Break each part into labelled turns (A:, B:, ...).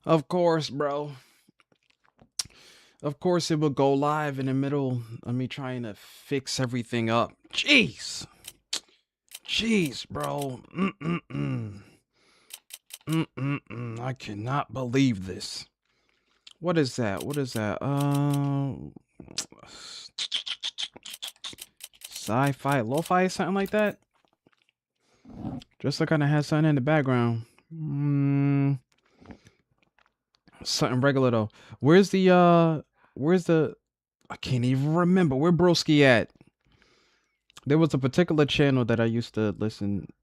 A: Of course, bro. Of course, it would go live in the middle of me trying to fix everything up. Jeez. Jeez, bro. Mm-mm-mm. Mm-mm-mm. I cannot believe this. What is that? What is that? Sci-fi, lo-fi, something like that? Just to kind of have something in the background. Something regular though. Where's the I can't even remember where Broski at. There was a particular channel that I used to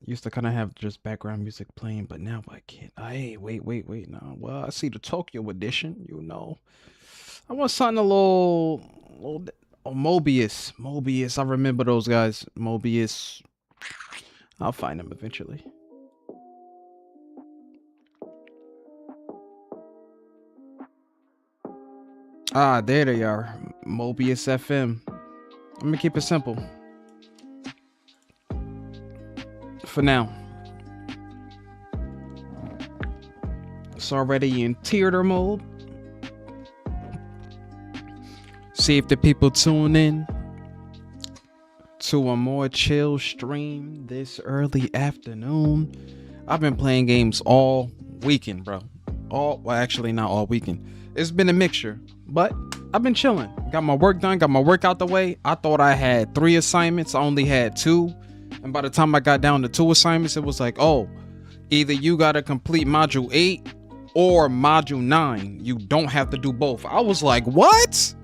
A: used to kind of have just background music playing, but now I can't. Hey, wait, no. Well, I see the Tokyo edition, you know. I want something little. Oh, Mobius. I remember those guys. Mobius. I'll find them eventually. Ah, there they are. Mobius FM. Let me keep it simple. For now. It's already in theater mode. See if the people tune in to a more chill stream this early afternoon. I've been playing games all weekend, bro. Well, actually not all weekend. It's been a mixture, but I've been chilling. Got my work done, got my work out the way. I thought I had 3 assignments. I only had 2. And by the time I got down to 2 assignments, it was like, oh, either you got to complete module 8 or module 9. You don't have to do both. I was like, what?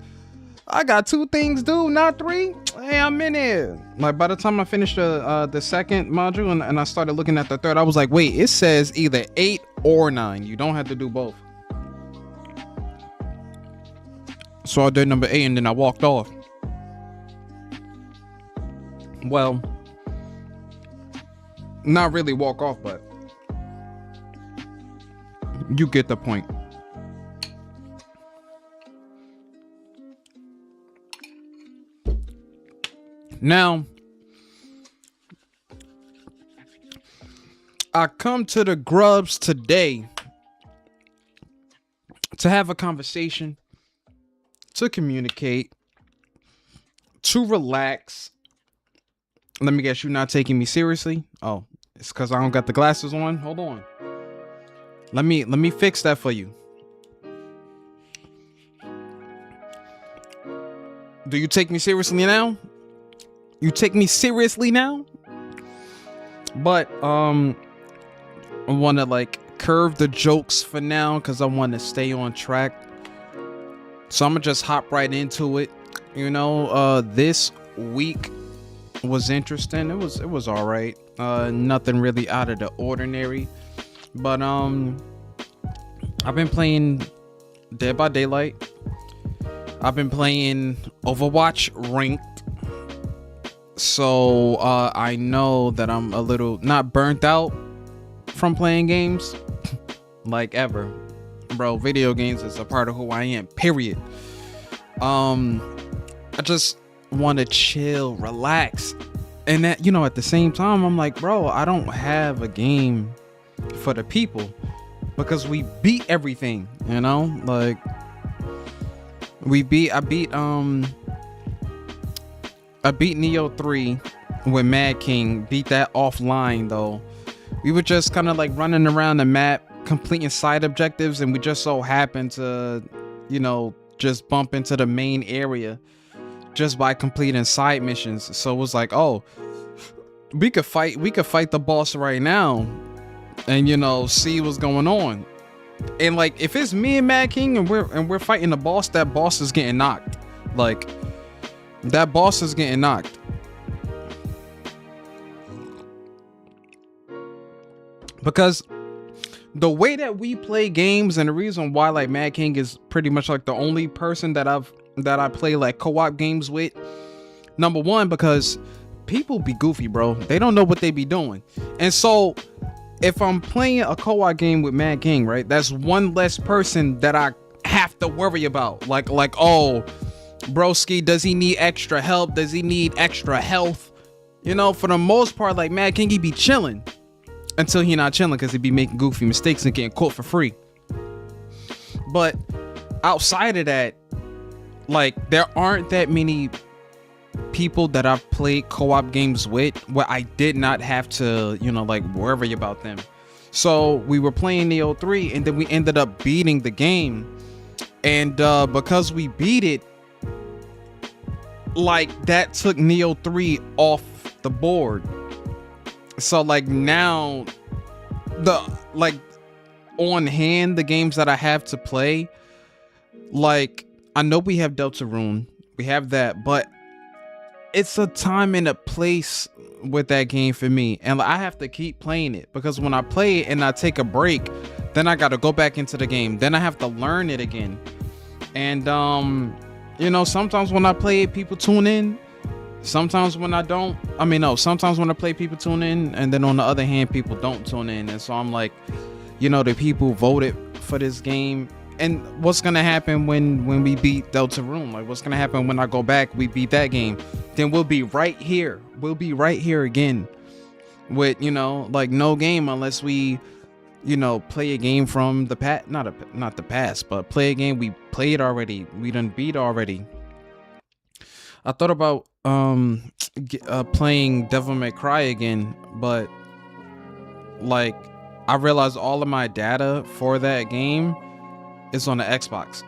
A: I got 2 things due, not 3. Hey, I'm in it. Like by the time I finished the second module and I started looking at the third, I was like, wait, it says either 8 or 9. You don't have to do both. So I did number 8 and then I walked off. Well, not really walk off, but you get the point. Now, I come to the Grubs today to have a conversation, to communicate, to relax. Let me guess, you're not taking me seriously? Oh, it's because I don't got the glasses on? Hold on. Let me fix that for you. Do you take me seriously now? You take me seriously now? But I want to like curve the jokes for now because I want to stay on track. So I'm gonna just hop right into it. You know, this week was interesting. It was all right. Nothing really out of the ordinary. But I've been playing Dead by Daylight. I've been playing Overwatch Ranked. So I know that I'm a little not burnt out from playing games like ever. Bro, video games is a part of who I am, period. I just want to chill, relax. And that, you know, at the same time, I'm like, bro, I don't have a game for the people because we beat everything, you know? Like I beat Neo 3 with Mad King, beat that offline though. We were just kind of like running around the map, completing side objectives, and we just so happened to, you know, just bump into the main area just by completing side missions. So it was like, oh, we could fight the boss right now and, you know, see what's going on. And like, if it's me and Mad King and we're fighting the boss, that boss is getting knocked. Like, that boss is getting knocked. Because the way that we play games, and the reason why like Mad King is pretty much like the only person that I play like co-op games with. Number one, because people be goofy, bro. They don't know what they be doing. And so if I'm playing a co-op game with Mad King, right, that's one less person that I have to worry about. Like, oh, broski, does he need extra help? Does he need extra health? You know, for the most part, like Mad King, he be chilling until he not chilling because he be making goofy mistakes and getting caught for free. But outside of that, like, there aren't that many people that I've played co-op games with where I did not have to, like, worry about them. So we were playing Neo 3, and then we ended up beating the game. And because we beat it, like, that took Neo 3 off the board. So like now on hand, the games that I have to play, like, I know we have Deltarune, we have that, but it's a time and a place with that game for me, and I have to keep playing it, because when I play it and I take a break, then I got to go back into the game, then I have to learn it again. And sometimes when I play it, people tune in. Sometimes when I don't, sometimes when I play, people tune in, and then on the other hand, people don't tune in. And so I'm like, the people voted for this game, and what's gonna happen when we beat Deltarune? Like, what's gonna happen when I go back, we beat that game? Then we'll be right here. We'll be right here again with, like, no game unless we, play a game from the past, not the past, but play a game we played already, we done beat already. I thought about playing Devil May Cry again, but like, I realized all of my data for that game is on the Xbox.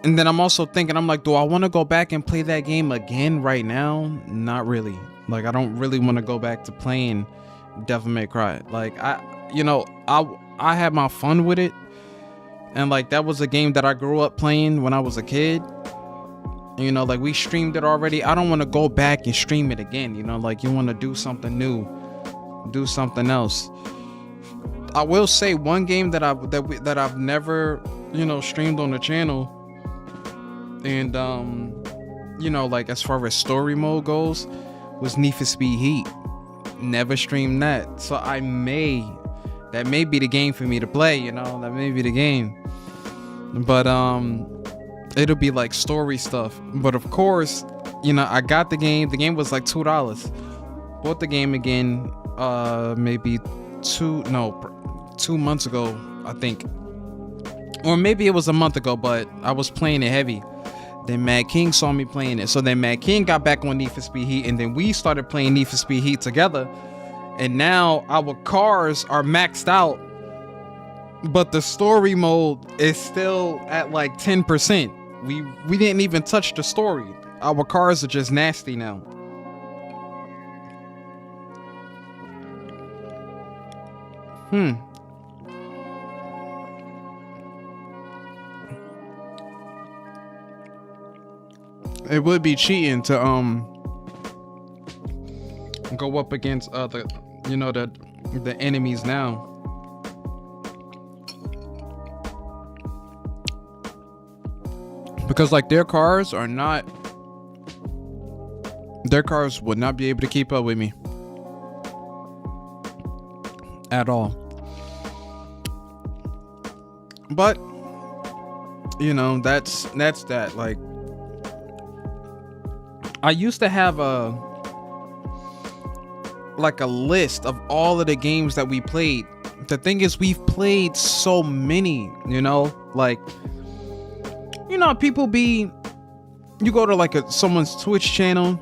A: And then I'm also thinking, I'm like, do I want to go back and play that game again right now? Not really. Like, I don't really want to go back to playing Devil May Cry. Like, I had my fun with it, and like, that was a game that I grew up playing when I was a kid. Like, we streamed it already. I don't want to go back and stream it again. Like, you want to do something new, do something else. I will say one game that I've never, streamed on the channel, and like, as far as story mode goes, was Need for Speed Heat. Never streamed that, so that may be the game for me to play. That may be the game, but it'll be like story stuff. But of course, I got the game. The game was like $2. Bought the game again, maybe 2 months ago, I think, or maybe it was a month ago. But I was playing it heavy. Then Mad King saw me playing it, so then Mad King got back on Need for Speed Heat, and then we started playing Need for Speed Heat together. And now our cars are maxed out, but the story mode is still at like 10%. We didn't even touch the story. Our cars are just nasty now. It would be cheating to go up against the enemies now. Because like, their cars would not be able to keep up with me at all. But that's that. Like, I used to have a list of all of the games that we played. The thing is, we've played so many, like, people you go to like someone's Twitch channel,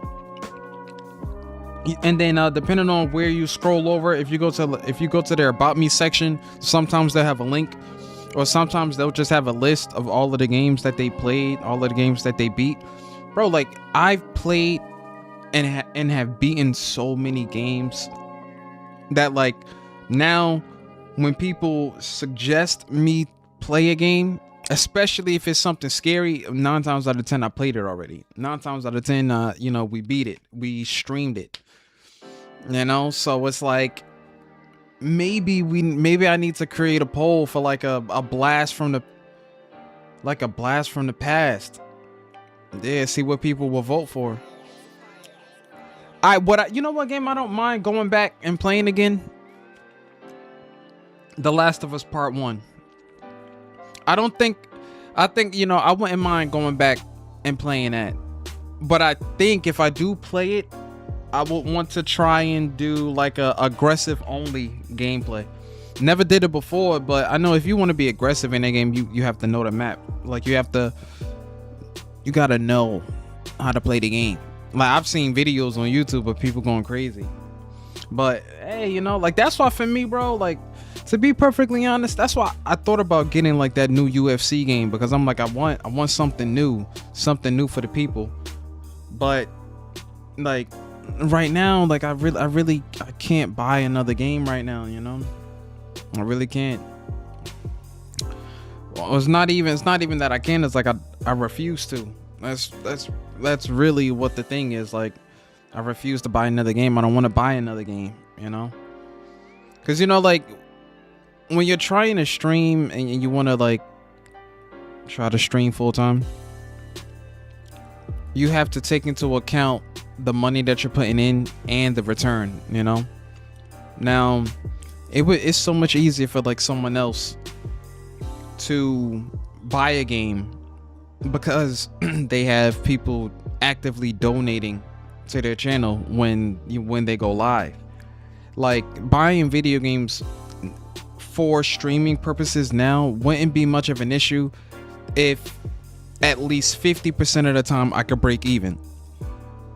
A: and then depending on where you scroll over, if you go to their About Me section, sometimes they'll have a link, or sometimes they'll just have a list of all of the games that they played, all of the games that they beat. Bro, like, I've played and have beaten so many games that, like, now when people suggest me play a game, especially if it's something scary, 9 times out of 10 I played it already. 9 times out of 10 we beat it, we streamed it, so it's like, maybe I need to create a poll for like a blast from the past. Yeah, see what people will vote for. What game I don't mind going back and playing again? The Last of Us Part 1. I think I wouldn't mind going back and playing that. But I think if I do play it, I would want to try and do like a aggressive only gameplay. Never did it before, but I know if you want to be aggressive in a game, you have to know the map. Like you gotta know how to play the game. Like I've seen videos on YouTube of people going crazy, but hey, like that's why for me, bro, like to be perfectly honest, that's why I thought about getting like that new UFC game, because I'm like I want something new for the people. But like right now, like I can't buy another game right now, I really can't. Well, it's not even that I can, it's like I refuse to. That's really what the thing is. Like I refuse to buy another game. I don't want to buy another game, because like when you're trying to stream and you want to like try to stream full time, you have to take into account the money that you're putting in and the return. Now it's so much easier for like someone else to buy a game because they have people actively donating to their channel when they go live. Like buying video games for streaming purposes now wouldn't be much of an issue if at least 50% of the time I could break even.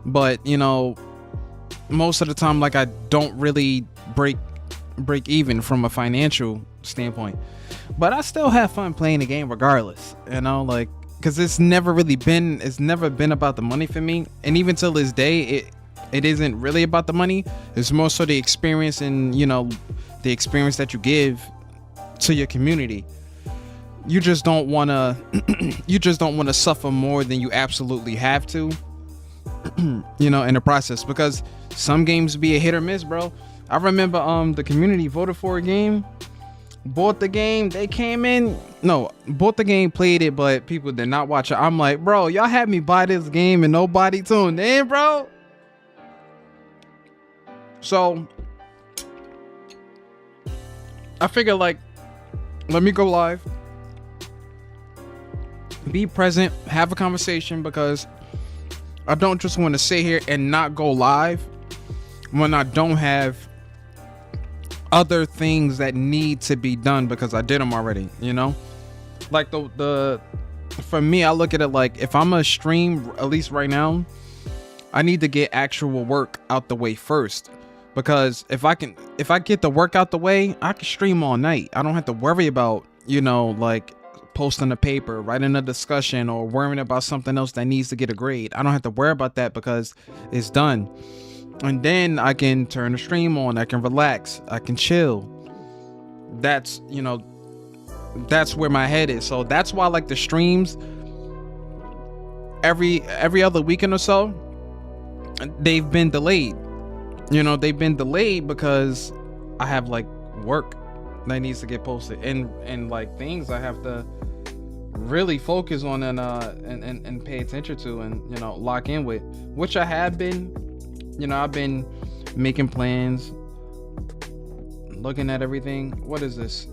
A: But most of the time, like I don't really break even from a financial standpoint, but I still have fun playing the game regardless, like because it's never been about the money for me. And even till this day, it isn't really about the money. It's more so the experience and the experience that you give to your community. You just don't want to suffer more than you absolutely have to in the process, because some games be a hit or miss, bro. I remember the community voted for a game, bought the game, bought the game, played it, but people did not watch it. I'm like, bro, y'all had me buy this game and nobody tuned in, bro. So I figure like, let me go live, be present, have a conversation, because I don't just want to sit here and not go live when I don't have other things that need to be done because I did them already, like the for me, I look at it like if I'm a stream, at least right now, I need to get actual work out the way first, because if I get the work out the way, I can stream all night. I don't have to worry about like posting a paper, writing a discussion, or worrying about something else that needs to get a grade. I don't have to worry about that because it's done. And then I can turn the stream on, I can relax, I can chill. That's where my head is. So that's why like the streams every other weekend or so, they've been delayed. They've been delayed because I have like work that needs to get posted and like things I have to really focus on and pay attention to and lock in with, which I have been. I've been making plans, looking at everything. What is this?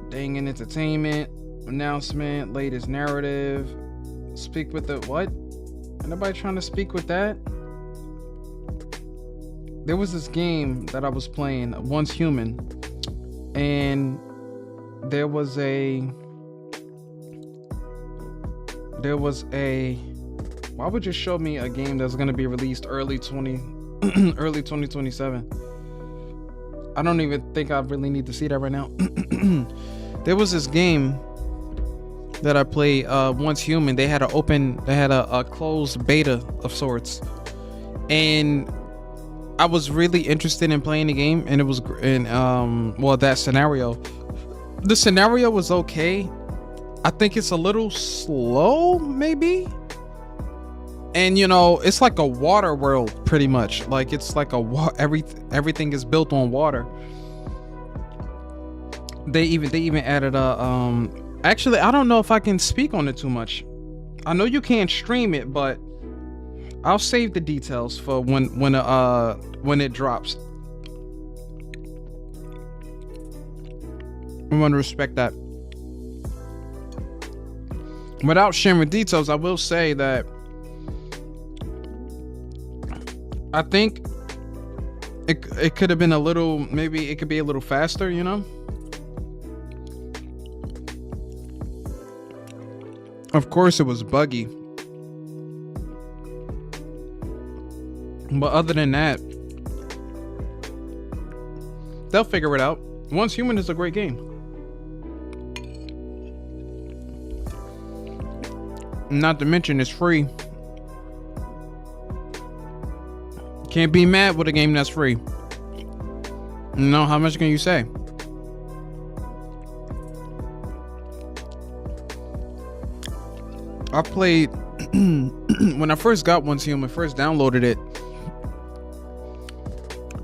A: Dang Entertainment announcement, latest narrative. Speak with the what? Anybody trying to speak with that? There was this game that I was playing, Once Human, and there was a why would you show me a game that's going to be released early 2027? I don't even think I really need to see that right now. There was this game that I played, Once Human. They had a closed beta of sorts, and I was really interested in playing the game, and it was that scenario. The scenario was okay. I think it's a little slow, maybe. And it's like a water world, pretty much. Like it's like everything is built on water. They even added a actually, I don't know if I can speak on it too much. I know you can't stream it, but I'll save the details for when it drops. I want to respect that. Without sharing details, I will say that I think it could have been a little, maybe it could be a little faster, you know? Of course it was buggy. But other than that, they'll figure it out. Once Human is a great game. Not to mention it's free. Can't be mad with a game that's free. No, how much can you say? I played when I first got Once Human, first downloaded it.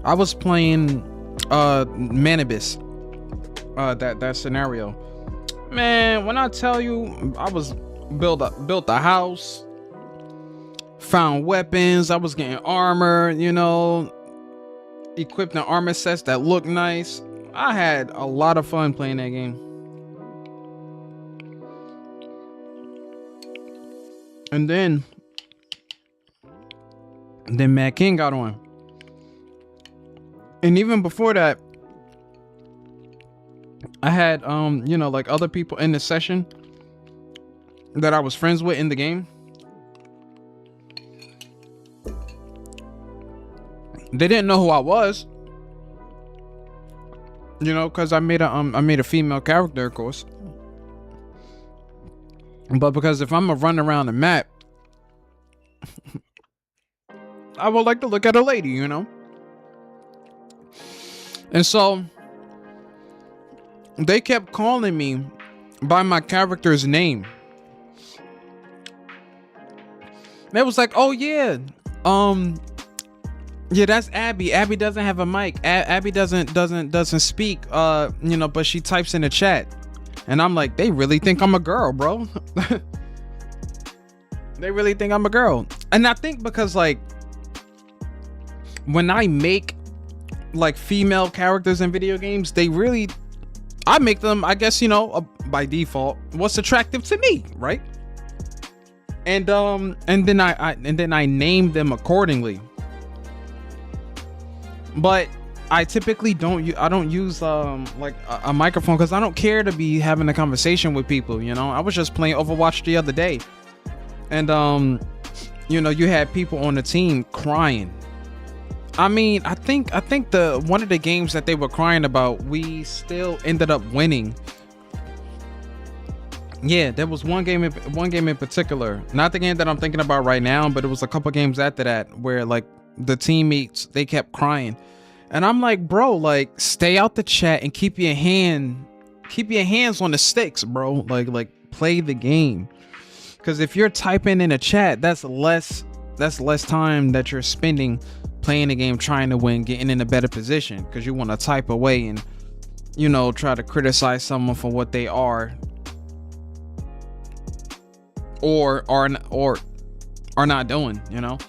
A: I was playing Manibus. That scenario. Man, when I tell you, I was built a house, found weapons, I was getting armor, you know, equipped in armor sets that look nice. I had a lot of fun playing that game. And then Mad King got on. And even before that, I had you know, like other people in the session that I was friends with in the game. They didn't know who I was, you know, because I made a female character, of course. But because if I'm gonna run around the map, I would like to look at a lady, you know. And so they kept calling me by my character's name. They was like, "Oh yeah, yeah, that's Abby. Abby doesn't have a mic. Abby doesn't speak. You know, but she types in the chat." And I'm like, they really think I'm a girl, bro. They really think I'm a girl. And I think because like when I make like female characters in video games, I make them, I guess, you know, by default, what's attractive to me, right? And then I name them accordingly. But I typically don't use like a microphone because I don't care to be having a conversation with people, you know. I was just playing Overwatch the other day, and you know, you had people on the team crying. I mean, I think the one of the games that they were crying about, we still ended up winning. Yeah, there was one game in particular, not the game that I'm thinking about right now, but it was a couple games after that where like the teammates, they kept crying. And I'm like, bro, like stay out the chat and keep your hands on the sticks, bro. Like play the game. Because if you're typing in a chat, that's less time that you're spending playing the game, trying to win, getting in a better position, because you want to type away and, you know, try to criticize someone for what they are or are not doing, you know.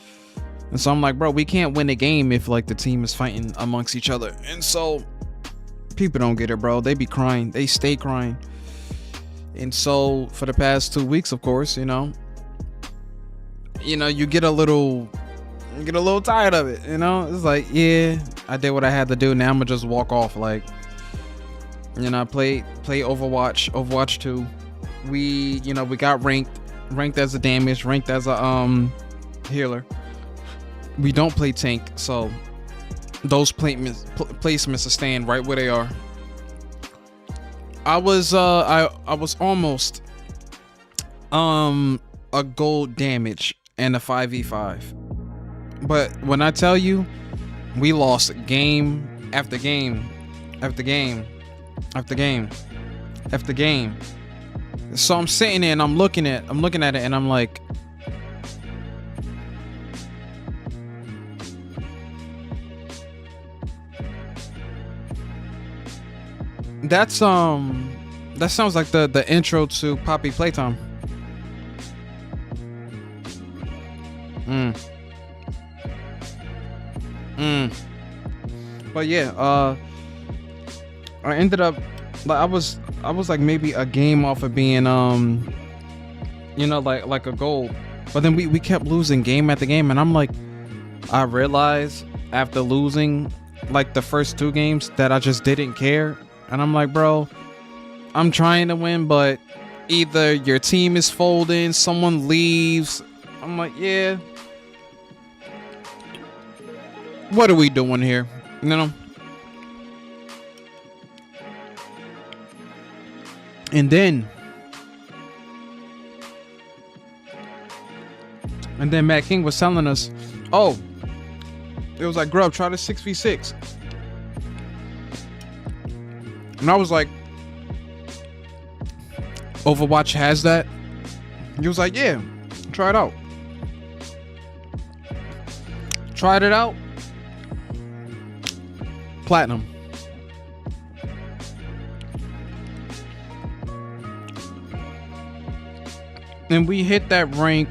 A: And so I'm like, bro, we can't win a game if like the team is fighting amongst each other. And so people don't get it, bro. They be crying. They stay crying. And so for the past 2 weeks, of course, you know, you get a little tired of it, you know. It's like, yeah, I did what I had to do. Now I'm gonna just walk off. Like, you know, I play Overwatch 2. We got ranked as a damage, ranked as a healer. We don't play tank, so those placements are staying right where they are. I was almost a gold damage and a 5v5, but when I tell you, we lost game after game after game after game after game. So I'm sitting there and I'm looking at it and I'm like, that sounds like the intro to Poppy Playtime. But yeah, I ended up like I was like maybe a game off of being you know, like a gold, but then we kept losing game after game, and I'm like, I realized after losing like the first two games that I just didn't care. And I'm like, bro, I'm trying to win, but either your team is folding, someone leaves. I'm like, yeah. What are we doing here? You know? And then Matt King was telling us, oh, it was like, Grub, try the 6v6. And I was like, Overwatch has that? He was like, yeah, try it out. Tried it out. Platinum. And we hit that rank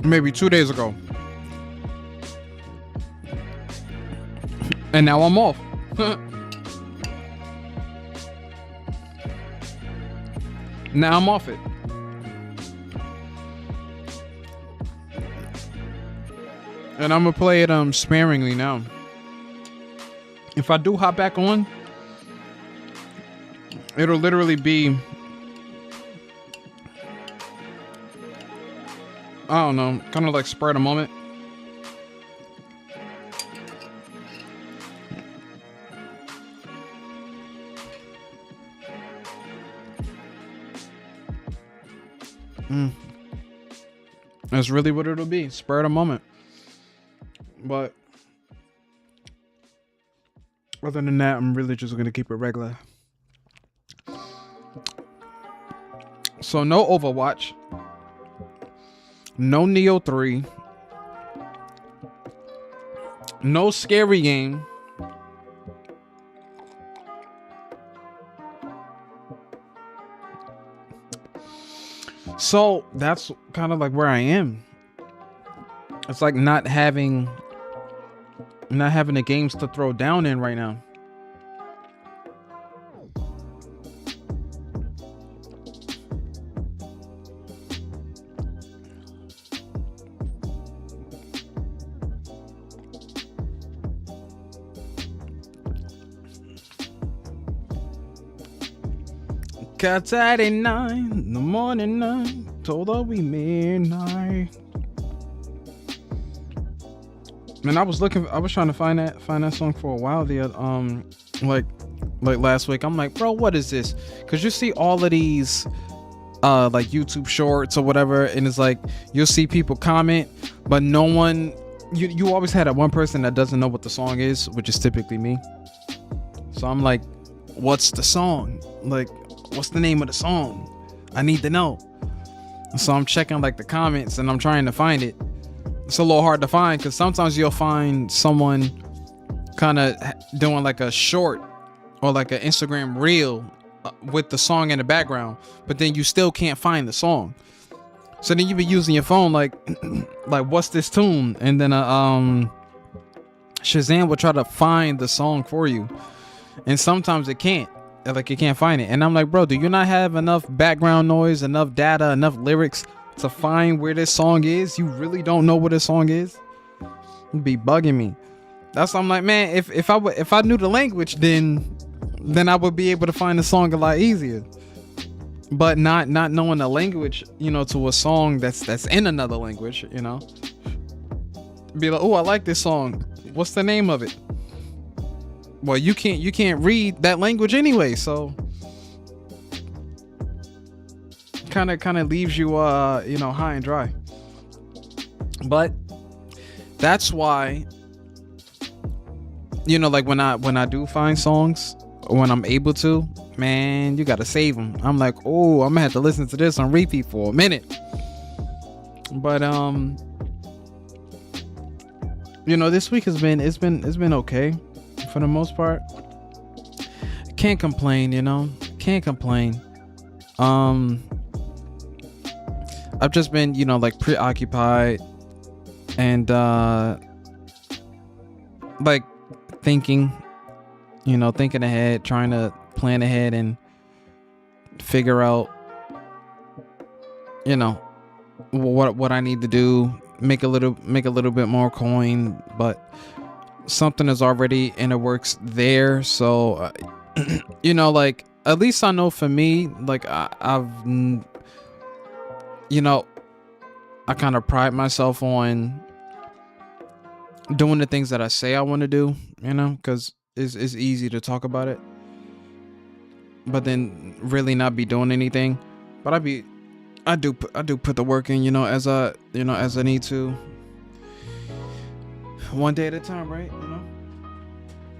A: maybe 2 days ago. And now I'm off. Now I'm off it. And I'm gonna play it sparingly now. If I do hop back on, it'll literally be, I don't know, kind of like spur of the moment. That's really what it'll be, spur of the moment. But other than that, I'm really just gonna keep it regular. So no Overwatch, no Neo 3, no scary game. So that's kind of like where I am. It's like not having the games to throw down in right now. Got at 9 in the morning, told her we midnight. Man, I was trying to find that song for a while there, like last week. I'm like, bro, what is this? Because you see all of these like YouTube shorts or whatever, and it's like you'll see people comment, but no one, you always had that one person that doesn't know what the song is, which is typically me. So I'm like, what's the song? Like, what's the name of the song? I need to know. So I'm checking like the comments and I'm trying to find it. It's a little hard to find because sometimes you'll find someone kind of doing like a short or like an Instagram reel with the song in the background, but then you still can't find the song. So then you be using your phone like like what's this tune, and then Shazam will try to find the song for you, and sometimes it can't. Like, you can't find it. And I'm like, bro, do you not have enough background noise, enough data, enough lyrics to find where this song is? You really don't know what this song is? It'd be bugging me. That's why I'm like, man, if I knew the language, then I would be able to find the song a lot easier. But not knowing the language, you know, to a song that's in another language, you know. Be like, oh, I like this song. What's the name of it? Well, you can't read that language anyway, so kind of leaves you you know, high and dry. But that's why, you know, like when I do find songs, when I'm able to, man, you gotta save them. I'm like, oh, I'm gonna have to listen to this on repeat for a minute. But you know, this week it's been okay. For the most part, can't complain, you know, can't complain. I've just been, you know, like preoccupied and like thinking ahead, trying to plan ahead and figure out, you know, what I need to do, make a little bit more coin. But something is already in the works there. So you know, like, at least I know for me, like, you know, I kind of pride myself on doing the things that I say I want to do, you know, because it's easy to talk about it, but then really not be doing anything. But I do put the work in, you know, as I need to, one day at a time, right? You know,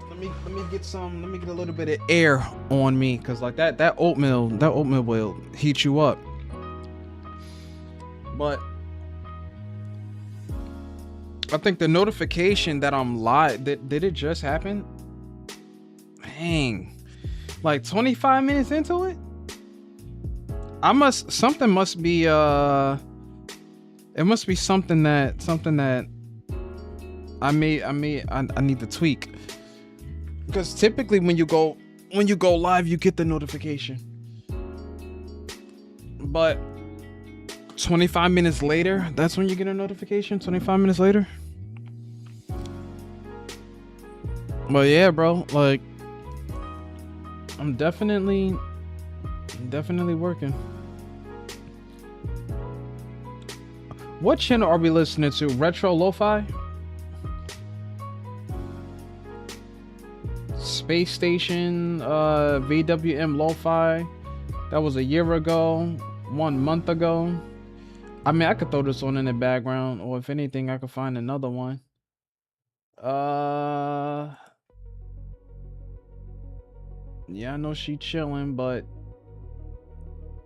A: let me get a little bit of air on me, because like that oatmeal will heat you up. But I think the notification that I'm live, did it just happen? Dang, like 25 minutes into it. Something must be it must be something that I need to tweak, because typically when you go live, you get the notification, but 25 minutes later, that's when you get a notification. 25 minutes later. But yeah, bro, like, I'm definitely working. What channel are we listening to? Retro Lo-Fi? Space Station, VWM Lo-Fi. That was a year ago, 1 month ago. I mean, I could throw this on in the background, or if anything, I could find another one. Yeah, I know she chilling, but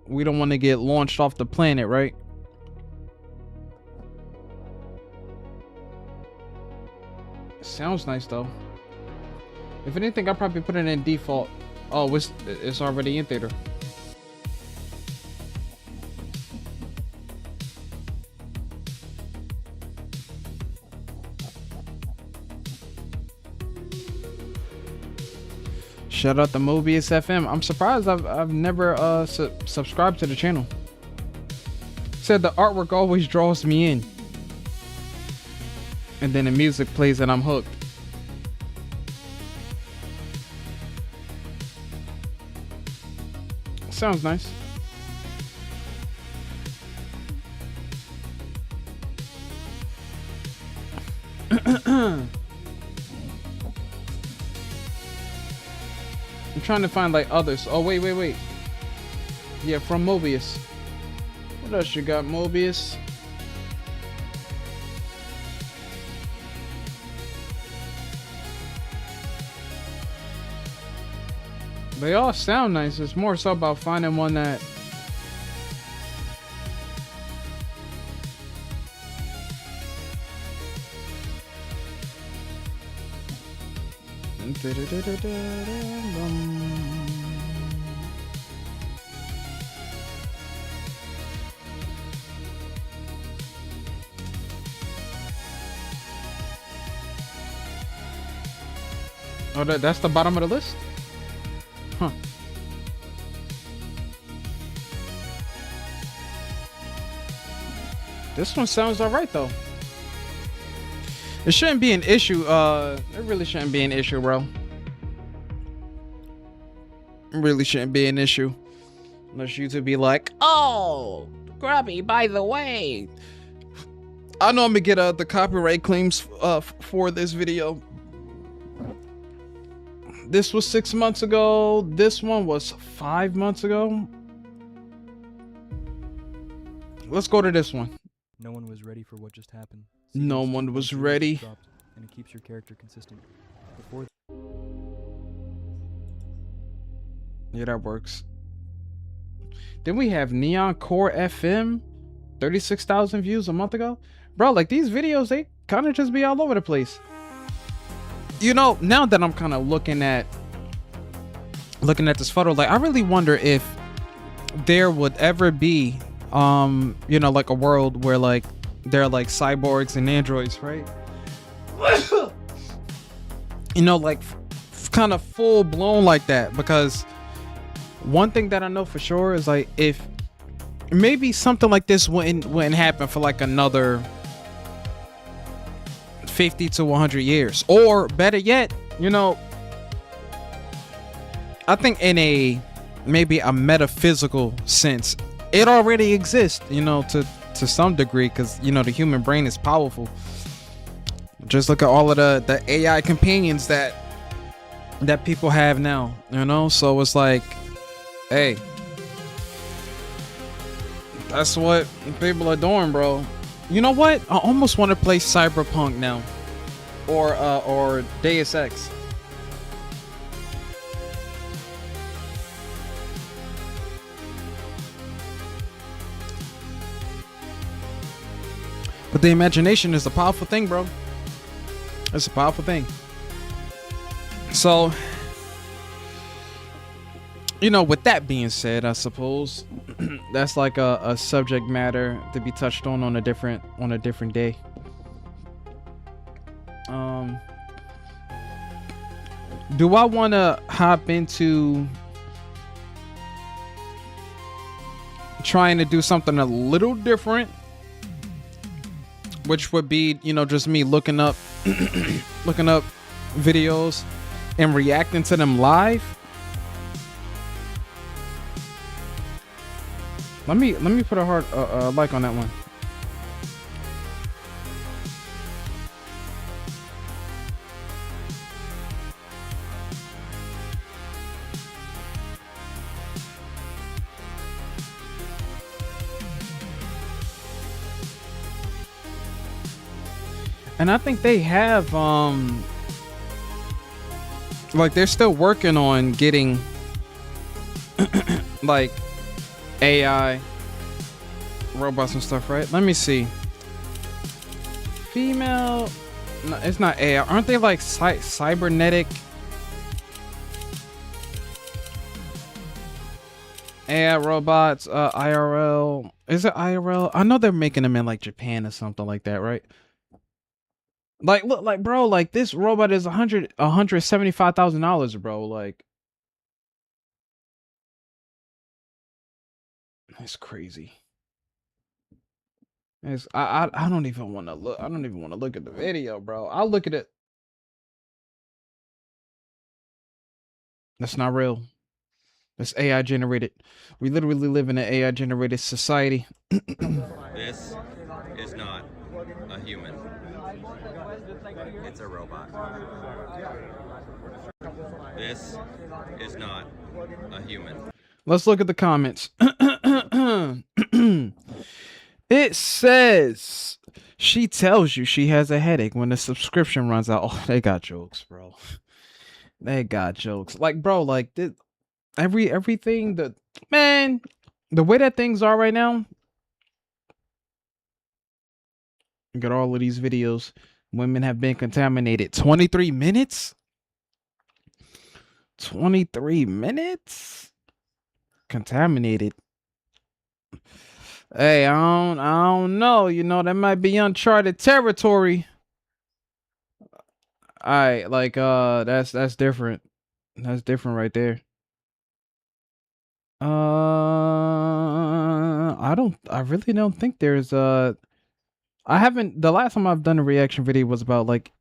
A: we don't want to get launched off the planet, right? Sounds nice though. If anything, I'll probably put it in default. Oh, it's already in theater. Shout out to Mobius FM. I'm surprised I've never subscribed to the channel. Said the artwork always draws me in, and then the music plays and I'm hooked. Sounds nice. I'm trying to find like others. Oh, wait. Yeah, from Mobius. What else you got, Mobius? They all sound nice. It's more so about finding one that oh, that's the bottom of the list? Huh. This one sounds alright though. It shouldn't be an issue. It really shouldn't be an issue, bro. It really shouldn't be an issue. Unless YouTube be like, oh, Grubby, by the way, I know I'm gonna get the copyright claims for this video. This was 6 months ago. This one was 5 months ago. Let's go to this one.
B: No one was ready for what just happened.
A: No one was ready.
B: And it keeps your character consistent. Before
A: yeah, that works. Then we have Neon Core FM, 36,000 views a month ago. Bro, like these videos, they kind of just be all over the place. You know, now that I'm kind of looking at this photo, like I really wonder if there would ever be you know, like a world where like they're like cyborgs and androids, right? You know, like kind of full blown like that. Because one thing that I know for sure is like if maybe something like this wouldn't happen for like another 50 to 100 years. Or better yet, you know, I think in a maybe a metaphysical sense, it already exists, you know, to some degree, because, you know, the human brain is powerful. Just look at all of the AI companions that people have now, you know. So it's like, hey, that's what people are doing, bro. You know what? I almost want to play Cyberpunk now, or Deus Ex. But the imagination is a powerful thing, bro. It's a powerful thing. So, you know, with that being said, I suppose that's like a subject matter to be touched on a different day. Do I want to hop into trying to do something a little different, which would be, you know, just me looking up videos and reacting to them live? Let me put a hard like on that one. And I think they have like they're still working on getting like AI robots and stuff, right? Let me see. Female, no, it's not AI. Aren't they like cybernetic AI robots? IRL. Is it IRL? I know they're making them in like Japan or something like that, right? Like, look, like, bro, like this robot is $175,000, bro. Like, it's crazy. It's, I don't even want to look. I don't even want to look at the video, bro. I'll look at it. That's not real. That's AI generated. We literally live in an AI generated society.
C: This is not a human. It's a robot. This is not a human.
A: Let's look at the comments. It says she tells you she has a headache when the subscription runs out. Oh, they got jokes, bro. They got jokes. Like, bro, like this, everything that, man, the way that things are right now. You got all of these videos. Women have been contaminated. 23 minutes? 23 minutes? Contaminated. Hey, I don't know. You know, that might be uncharted territory. Alright, like that's different. That's different right there. I really don't think there's I haven't, the last time I've done a reaction video was about like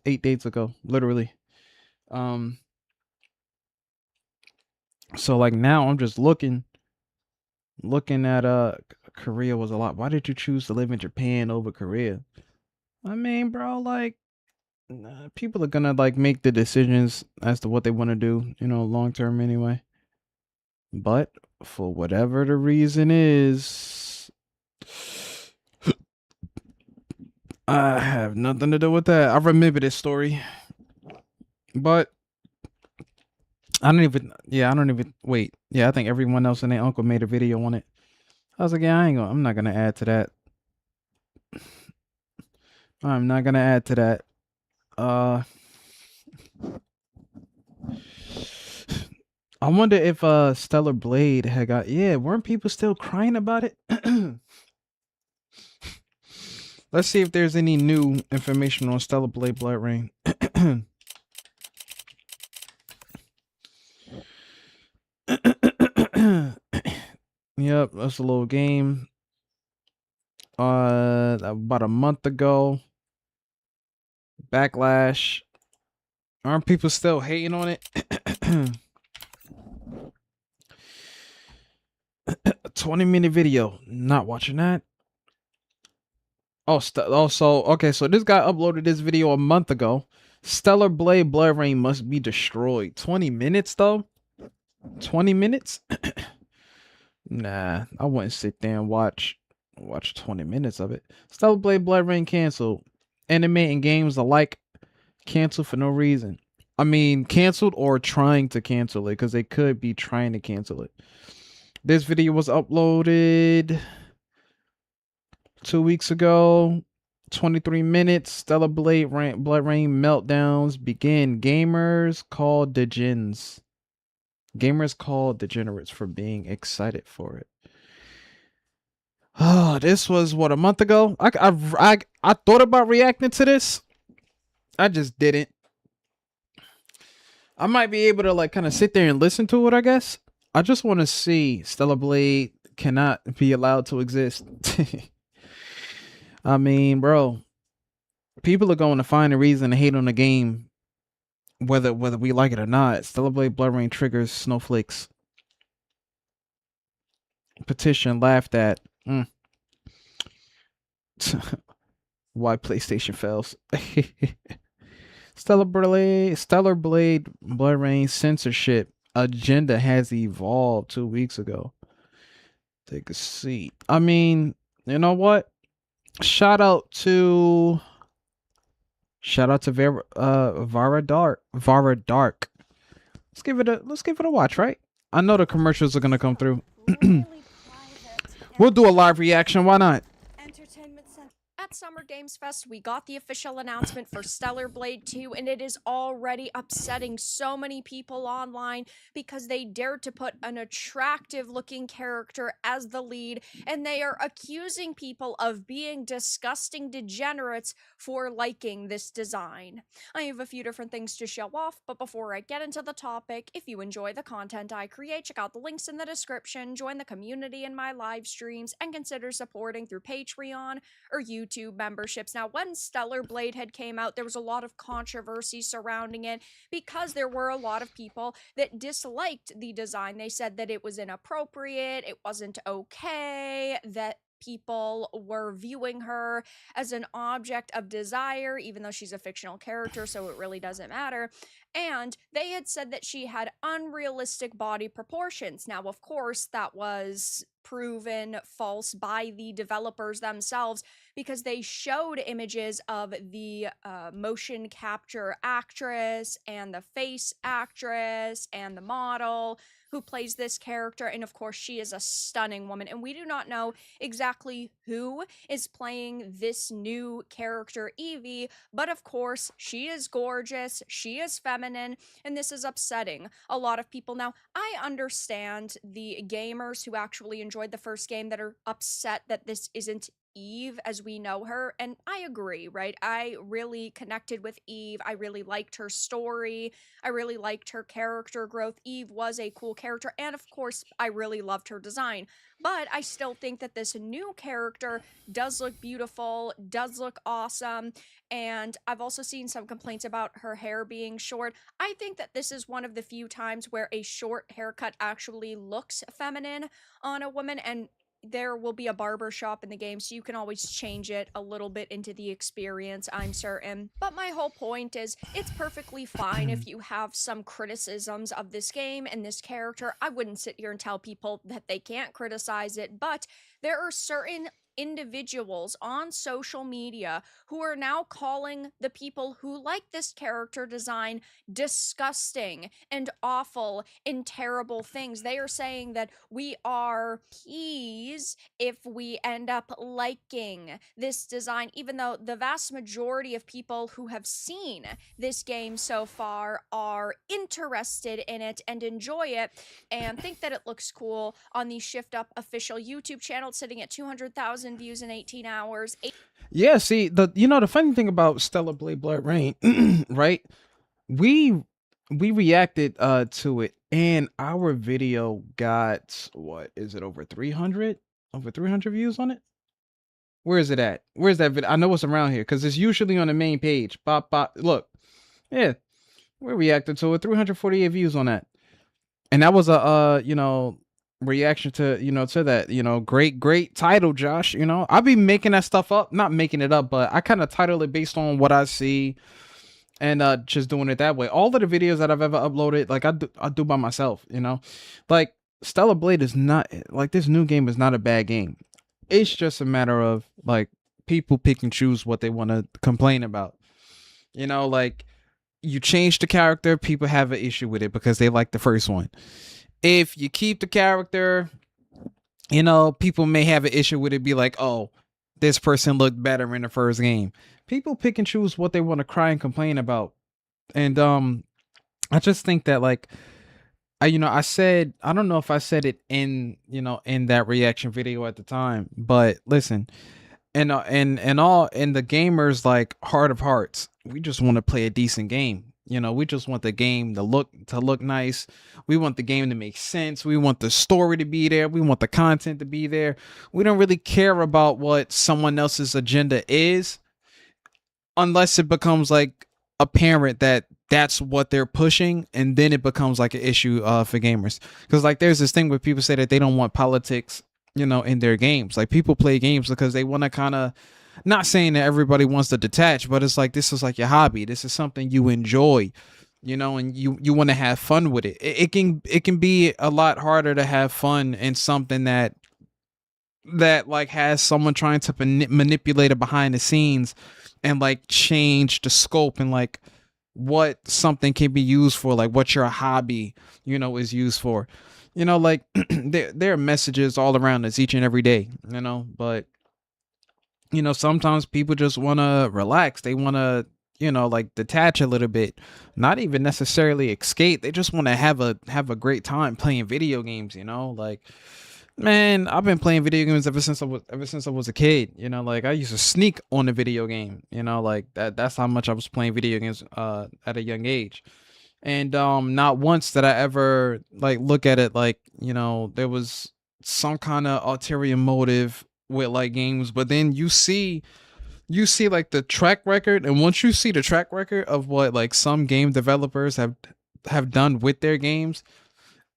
A: 8 days ago, literally. So like now I'm just looking at Korea was a lot. Why did you choose to live in Japan over Korea? I mean, bro, like people are gonna like make the decisions as to what they want to do, you know, long term anyway. But for whatever the reason is, I have nothing to do with that. I remember this story, but I don't even wait. Yeah, I think everyone else and their uncle made a video on it. I was like, yeah, I'm not gonna add to that. I'm not gonna add to that. I wonder if Stellar Blade had got, yeah, weren't people still crying about it? Let's see if there's any new information on Stellar Blade Blood Rain. Yep, that's a little game. About a month ago. backlash. Aren't people still hating on it? 20-minute video. Not watching that. Oh, also, okay, so this guy uploaded this video a month ago. Stellar Blade Blood Rain must be destroyed. 20 minutes, though? 20 minutes? Nah, I wouldn't sit there and watch 20 minutes of it. Stellar Blade Blood Rain canceled. Anime and games alike canceled for no reason. I mean, canceled or trying to cancel it, because they could be trying to cancel it. This video was uploaded 2 weeks ago. 23 minutes. Stellar Blade Blood Rain meltdowns begin. Gamers call degens. Gamers call degenerates for being excited for it. Oh, this was what, a month ago? I thought about reacting to this. I just didn't. I might be able to like kind of sit there and listen to it, I guess. I just want to see Stellar Blade cannot be allowed to exist. I mean, bro, people are going to find a reason to hate on the game, whether we like it or not. Stellar Blade Blood Rain triggers snowflakes. Petition laughed at. Why PlayStation fails. Stellar Blade Blood Rain censorship agenda has evolved 2 weeks ago. Take a seat. I mean, you know what? Shout out to Vara Dark. Let's give it a watch, right? I know the commercials are gonna come through. We'll do a live reaction. Why not?
D: At Summer Games Fest, we got the official announcement for Stellar Blade 2, and it is already upsetting so many people online because they dared to put an attractive-looking character as the lead, and they are accusing people of being disgusting degenerates for liking this design. I have a few different things to show off, but before I get into the topic, if you enjoy the content I create, check out the links in the description, join the community in my live streams, and consider supporting through Patreon or YouTube memberships. Now, when Stellar Blade had came out, there was a lot of controversy surrounding it because there were a lot of people that disliked the design. They said that it was inappropriate, it wasn't okay, that people were viewing her as an object of desire, even though she's a fictional character, so it really doesn't matter. And they had said that she had unrealistic body proportions. Now, of course, that was proven false by the developers themselves because they showed images of the motion capture actress and the face actress and the model who plays this character, and of course she is a stunning woman, and we do not know exactly who is playing this new character Evie, but of course she is gorgeous, she is feminine, and this is upsetting a lot of people. Now, I understand the gamers who actually enjoyed the first game that are upset that this isn't Eve as we know her, and I agree, right? I really connected with Eve. I really liked her story. I really liked her character growth. Eve was a cool character, and of course, I really loved her design. But I still think that this new character does look beautiful, does look awesome, and I've also seen some complaints about her hair being short. I think that this is one of the few times where a short haircut actually looks feminine on a woman, and there will be a barber shop in the game, so you can always change it a little bit into the experience, I'm certain. But my whole point is, it's perfectly fine if you have some criticisms of this game and this character. I wouldn't sit here and tell people that they can't criticize it, but there are certain individuals on social media who are now calling the people who like this character design disgusting and awful and terrible things. They are saying that we are peas if we end up liking this design, even though the vast majority of people who have seen this game so far are interested in it and enjoy it and think that it looks cool on the Shift Up official YouTube channel. It's sitting at 200,000 views in 18 hours.
A: Yeah, see, the funny thing about Stellar Blade Blood Rain, right? We reacted to it, and our video got, what is it, over 300 views on it? Where is it at? Where's that video? I know it's around here because it's usually on the main page. Bop, bop. Look. Yeah. We reacted to it. 348 views on that. And that was a reaction to, to that, great title, Josh. I'll be making that stuff up, not making it up, but I kind of title it based on what I see and just doing it that way. All of the videos that I've ever uploaded, like I do by myself, like Stellar Blade is not like, this new game is not a bad game. It's just a matter of like people pick and choose what they want to complain about. Like you change the character, people have an issue with it because they like the first one. If you keep the character, people may have an issue with it, be like, oh, this person looked better in the first game. People pick and choose what they want to cry and complain about. And I just think that, like, I said, I don't know if I said it in that reaction video at the time, but listen, and all in the gamers, like, heart of hearts, we just want to play a decent game. We just want the game to look nice. We want the game to make sense. We want the story to be there. We want the content to be there. We don't really care about what someone else's agenda is, unless it becomes like apparent that that's what they're pushing, and then it becomes like an issue for gamers. Because like there's this thing where people say that they don't want politics, in their games. Like people play games because they want to kind of, not saying that everybody wants to detach, but it's like, this is like your hobby. This is something you enjoy, and you want to have fun with it. It can be a lot harder to have fun in something that like has someone trying to manipulate it behind the scenes and like change the scope and like what something can be used for, like what your hobby, is used for. Like there are messages all around us each and every day, but sometimes people just want to relax. They want to, like detach a little bit, not even necessarily escape. They just want to have a great time playing video games, like, man, I've been playing video games ever since I was a kid, like I used to sneak on the video game, like that's how much I was playing video games at a young age. And not once did I ever like look at it like, there was some kind of ulterior motive with like games. But then you see like the track record, and once you see the track record of what like some game developers have done with their games,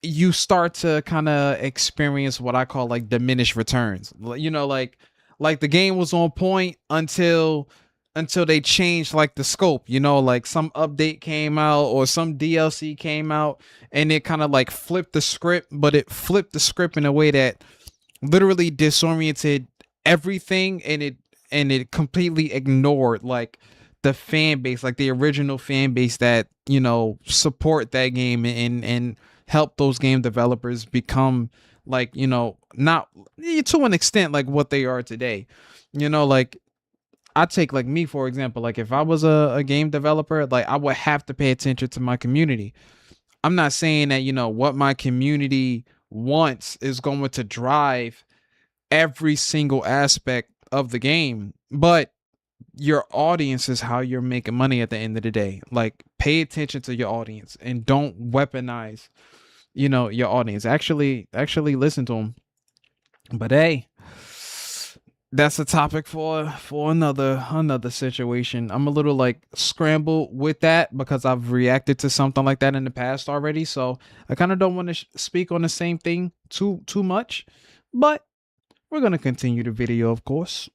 A: you start to kind of experience what I call like diminished returns. Like the game was on point until they changed like the scope, like some update came out or some DLC came out and it kind of like flipped the script, but it flipped the script in a way that literally disoriented everything, and it completely ignored like the fan base, like the original fan base that support that game and help those game developers become like not to an extent like what they are today. Like I take like me for example, like if I was a game developer, like I would have to pay attention to my community. I'm not saying that what my community wants is going to drive every single aspect of the game, but your audience is how you're making money at the end of the day. Like pay attention to your audience and don't weaponize your audience. Actually listen to them. But hey, that's a topic for another situation. I'm a little like scrambled with that because I've reacted to something like that in the past already, so I kind of don't want to speak on the same thing too much, but we're going to continue the video, of course.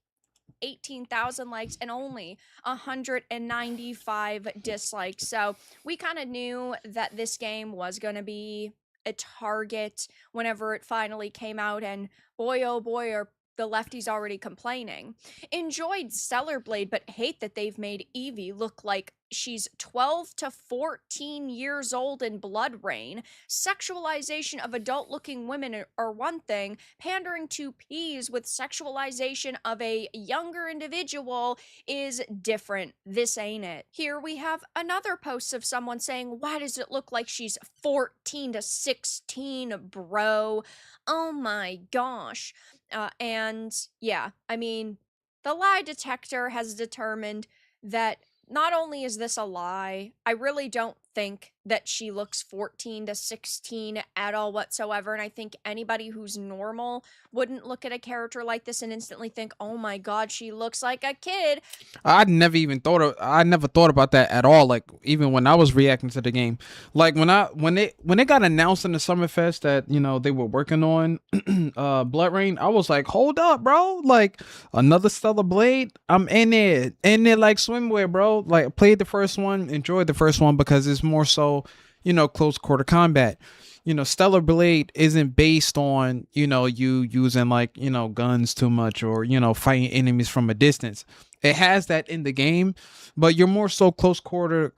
D: 18,000 likes and only 195 dislikes. So we kind of knew that this game was going to be a target whenever it finally came out, and boy oh boy are the lefties already complaining. Enjoyed Stellar Blade, but hate that they've made Evie look like she's 12 to 14 years old in Blood Rain. Sexualization of adult-looking women are one thing. Pandering to peas with sexualization of a younger individual is different. This ain't it. Here we have another post of someone saying, why does it look like she's 14 to 16, bro? Oh my gosh. And yeah, I mean, the lie detector has determined that not only is this a lie, I really don't think that she looks 14 to 16 at all whatsoever. And I think anybody who's normal wouldn't look at a character like this and instantly think, oh my God, she looks like a kid.
A: I never thought about that at all. Like even when I was reacting to the game, like when it got announced in the Summerfest that, you know, they were working on Blood Rain, I was like, hold up, bro, like another Stellar Blade. I'm in it like swimwear, bro. Like I played the first one, enjoyed the first one because it's more so, you know, close quarter combat. You know, Stellar Blade isn't based on, you know, you using like, you know, guns too much or, you know, fighting enemies from a distance. It has that in the game, but you're more so close quarter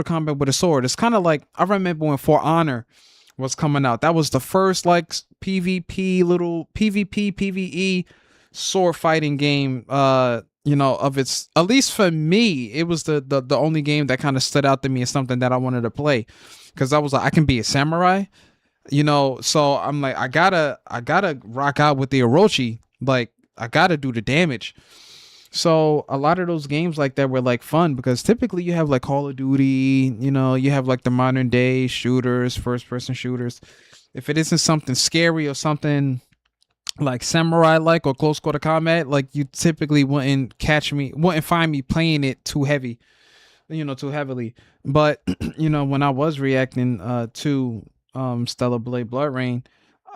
A: combat with a sword. It's kind of like, I remember when For Honor was coming out. That was the first like PvP, little PvP, PvE sword fighting game, you know, of its, at least for me, it was the only game that kind of stood out to me as something that I wanted to play. Cause I was like, I can be a samurai, you know, so I'm like, I gotta rock out with the Orochi. Like I gotta do the damage. So a lot of those games like that were like fun because typically you have like Call of Duty, you know, you have like the modern day shooters, first person shooters. If it isn't something scary or something like samurai like or close quarter combat, like you typically wouldn't find me playing it too heavy, you know, too heavily. But you know, when I was reacting to Stellar Blade Blood Rain,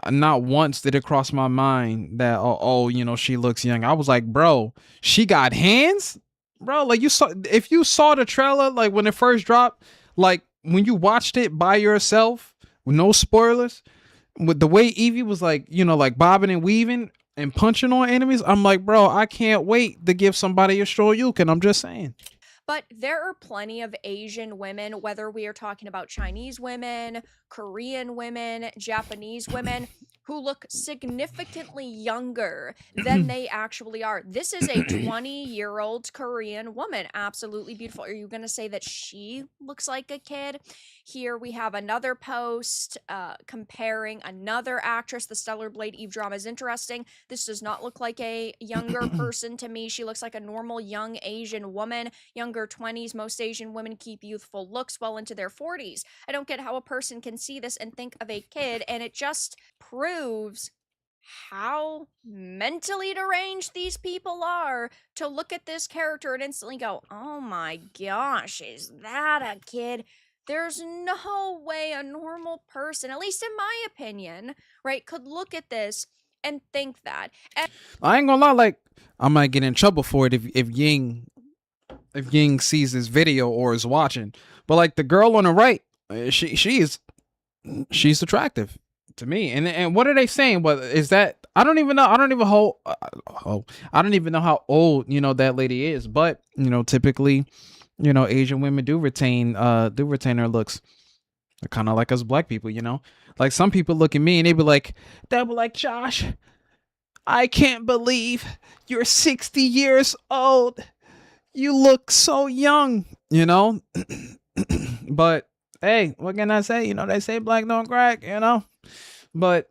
A: not once did it cross my mind that oh, you know, she looks young. I was like, bro, she got hands, bro. Like if you saw the trailer, like when it first dropped, like when you watched it by yourself with no spoilers, with the way Eevee was like, you know, like bobbing and weaving and punching on enemies, I'm like, bro, I can't wait to give somebody a Shoryuken. I'm just saying.
D: But there are plenty of Asian women, whether we are talking about Chinese women, Korean women, Japanese women, who look significantly younger than they actually are. This is a 20-year-old Korean woman. Absolutely beautiful. Are you going to say that she looks like a kid? Here we have another post comparing another actress. The Stellar Blade Eve drama is interesting. This does not look like a younger person to me. She looks like a normal young Asian woman. Younger 20s. Most Asian women keep youthful looks well into their 40s. I don't get how a person can see this and think of a kid, and it just proves how mentally deranged these people are to look at this character and instantly go, oh my gosh, is that a kid? There's no way a normal person, at least in my opinion, right, could look at this and think that. And
A: I ain't gonna lie, like I might get in trouble for it if Ying sees this video or is watching. But like the girl on the right, she's attractive to me. And what are they saying? What is that? I don't even know. I don't even know how old, you know, that lady is. But you know, typically, you know, Asian women do retain their looks. They're kind of like us black people, you know. Like some people look at me and they be like, Josh, I can't believe you're 60 years old. You look so young, you know. But hey, what can I say? You know, they say black don't crack, you know. But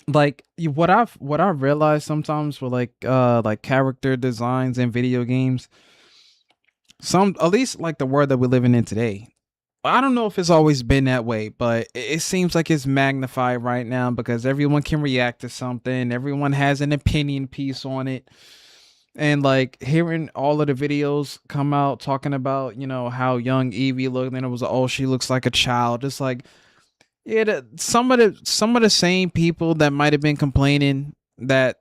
A: like what I've realized sometimes with like character designs in video games, at least like the world that we're living in today, I don't know if it's always been that way, but it seems like it's magnified right now because everyone can react to something. Everyone has an opinion piece on it. And like hearing all of the videos come out talking about, you know, how young Eevee looked, and it was, oh, she looks like a child. It's like, yeah, some of the same people that might have been complaining that,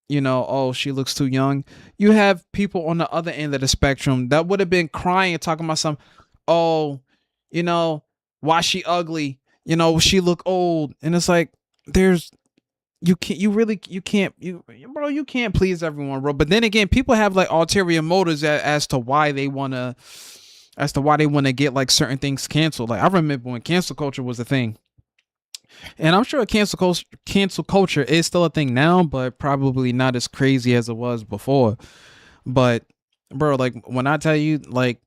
A: you know, oh, she looks too young. You have people on the other end of the spectrum that would have been crying, talking about some, oh, you know, why she ugly? You know, she look old. And it's like, you can't please everyone, bro. But then again, people have like ulterior motives as to why they want to get like certain things canceled. Like I remember when cancel culture was a thing. And I'm sure cancel culture is still a thing now, but probably not as crazy as it was before. But bro, like when I tell you, like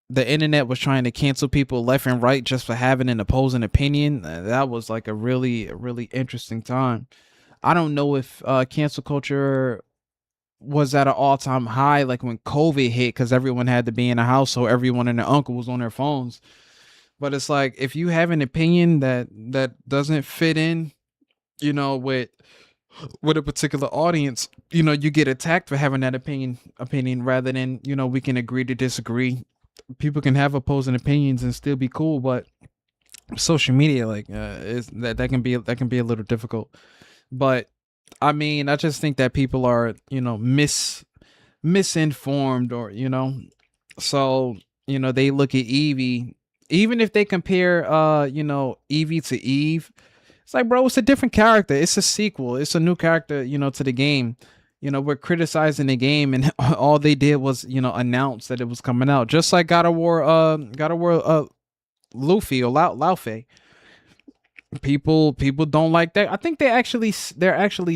A: the internet was trying to cancel people left and right just for having an opposing opinion, that was like a really interesting time. I don't know if cancel culture was at an all-time high like when COVID hit, because everyone had to be in a house, so everyone and their uncle was on their phones. But it's like if you have an opinion that doesn't fit in, with a particular audience, you get attacked for having that opinion rather than, we can agree to disagree. People can have opposing opinions and still be cool, but social media, like, is that can be a little difficult. But I mean, I just think that people are, misinformed, or so they look at Evie, even if they compare Evie to Eve. It's like, bro, it's a different character. It's a sequel. It's a new character, to the game. We're criticizing the game, and all they did was, announce that it was coming out. Just like God of War, Luffy or Laufey. People don't like that. I think they're actually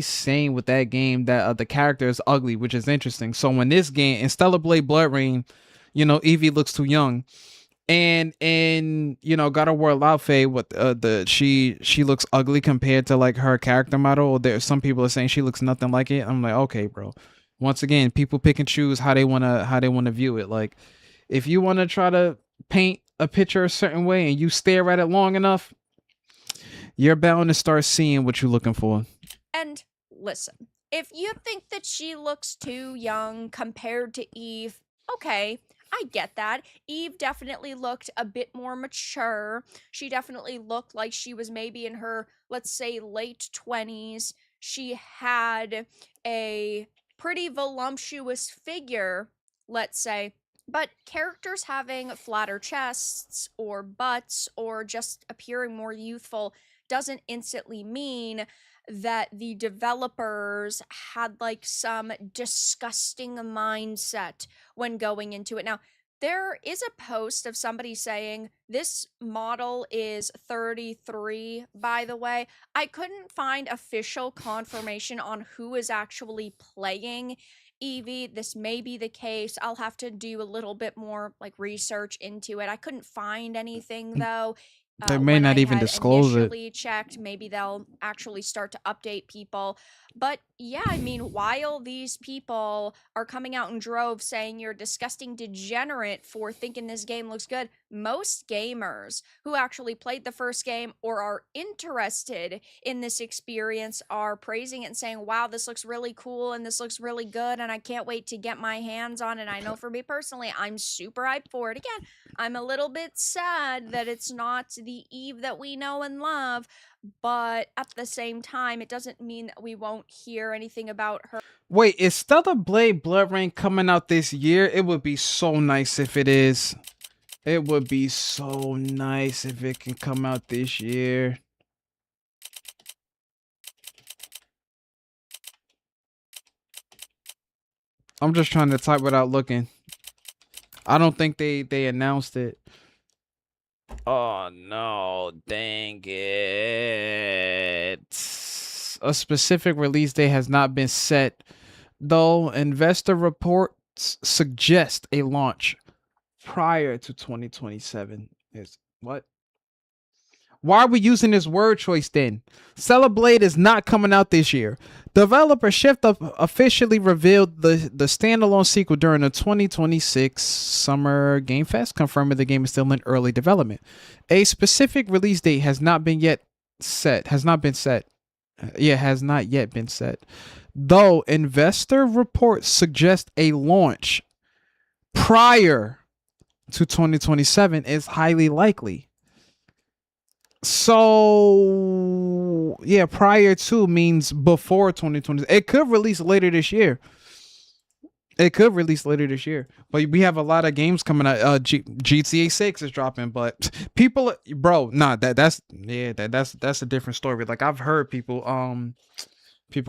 A: saying with that game that the character is ugly, which is interesting. So in this game, in Stellar Blade Blood Rain, Evie looks too young. And God of War Laufey, what she looks ugly compared to like her character model. There's some people are saying she looks nothing like it. I'm like, okay, bro. Once again, people pick and choose how they wanna view it. Like, if you wanna try to paint a picture a certain way and you stare at it long enough, you're bound to start seeing what you're looking for.
D: And listen, if you think that she looks too young compared to Eve, okay, I get that. Eve definitely looked a bit more mature. She definitely looked like she was maybe in her, let's say, late 20s. She had a pretty voluptuous figure, let's say. But characters having flatter chests or butts or just appearing more youthful doesn't instantly mean that the developers had like some disgusting mindset when going into it. Now, there is a post of somebody saying this model is 33, by the way. I couldn't find official confirmation on who is actually playing Evie. This may be the case. I'll have to do a little bit more like research into it. I couldn't find anything though.
A: They may
D: When
A: not
D: I
A: even
D: had
A: disclose it.
D: initially checked, maybe they'll actually start to update people. But yeah, I mean, while these people are coming out in droves saying you're a disgusting degenerate for thinking this game looks good, most gamers who actually played the first game or are interested in this experience are praising it and saying, wow, this looks really cool and this looks really good and I can't wait to get my hands on it. I know for me personally, I'm super hyped for it. Again, I'm a little bit sad that it's not the Eve that we know and love, but at the same time, it doesn't mean that we won't hear anything about her.
A: Wait, is Stellar Blade Blood Rain coming out this year? It would be so nice if it is. It would be so nice if it can come out this year. I'm just trying to type without looking. I don't think they announced it. Oh no, dang it. A specific release date has not been set, though investor reports suggest a launch prior to 2027. Is what? Why are we using this word choice then? Stellar Blade is not coming out this year. Developer Shift Up officially revealed the standalone sequel during the 2026 Summer Game Fest, confirming the game is still in early development. A specific release date has not been set. Has not yet been set. Though investor reports suggest a launch prior to 2027 is highly likely. So yeah, prior to means before 2020. It could release later this year. But we have a lot of games coming out. GTA 6 is dropping, but people, bro, nah, that's a different story. Like, I've heard people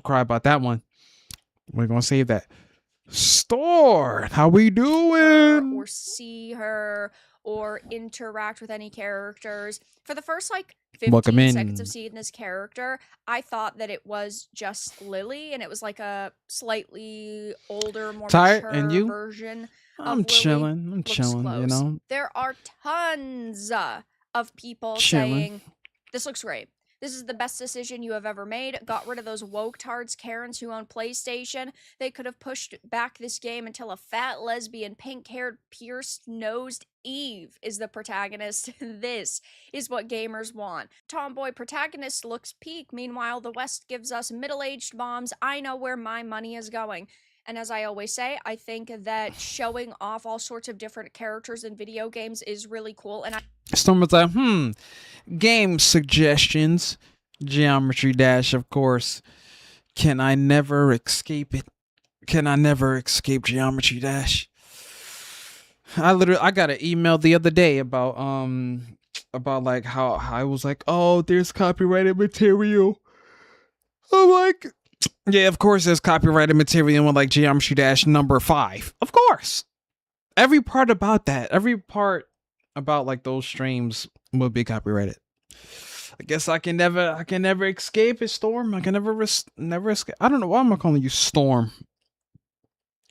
A: cry about that one. We're gonna save that. Store, how we doing?
D: Or see her or interact with any characters. For the first like 15 seconds of seeing this character, I thought that it was just Lily and it was like a slightly older, more mature version of Lily.
A: I'm chilling, you know.
D: There are tons of people saying this looks great. This is the best decision you have ever made. Got rid of those woke-tards Karens who own PlayStation. They could have pushed back this game until a fat, lesbian, pink-haired, pierced-nosed Eve is the protagonist. This is what gamers want. Tomboy protagonist looks peak. Meanwhile, the West gives us middle-aged moms. I know where my money is going. And as I always say, I think that showing off all sorts of different characters in video games is really cool. And
A: Storm was like, game suggestions. Geometry Dash, of course. Can I never escape it? Can I never escape Geometry Dash? I got an email the other day about like how I was like, oh, there's copyrighted material. I'm like, yeah, of course there's copyrighted material in like Geometry Dash number 5. Of course. Every part about that, every part about like those streams will be copyrighted. I guess I can never escape it, Storm. I can never escape. I don't know why am I calling you Storm.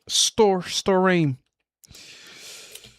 A: Storm.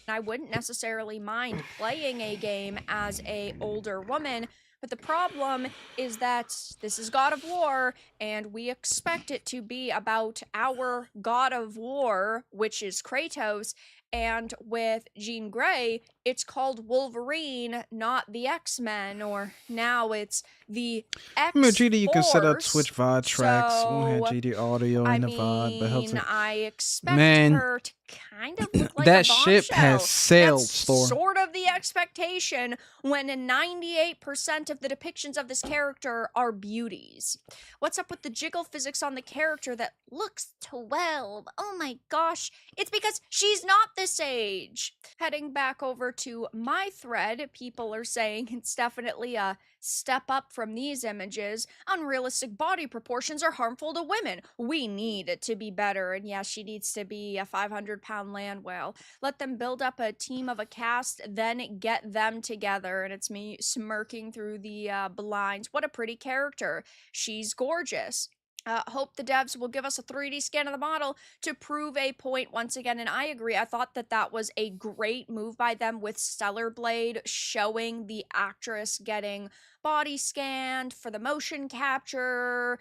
D: I wouldn't necessarily mind playing a game as a older woman, but the problem is that this is God of War, and we expect it to be about our God of War, which is Kratos, and with Jean Grey, it's called Wolverine, not the X-Men, or now it's the X-Force.
A: I mean, GD, you can set up Twitch VOD tracks. Won't have GD audio in the VOD, but helps it.
D: I expect her to kind of look like
A: that
D: a
A: ship
D: bombshell.
A: has sailed,
D: That's
A: Storm.
D: sort of the expectation when 98% of the depictions of this character are beauties. What's up with the jiggle physics on the character that looks 12? Oh my gosh, it's because she's not this age. Heading back over to my thread, people are saying it's definitely a step up from these images. Unrealistic body proportions are harmful to women. We need it to be better. And yes, she needs to be a 500-pound land whale. Let them build up a team of a cast, then get them together. And it's me smirking through the blinds. What a pretty character. She's gorgeous. Hope the devs will give us a 3D scan of the model to prove a point once again. And I agree. I thought that was a great move by them with Stellar Blade, showing the actress getting body scanned for the motion capture,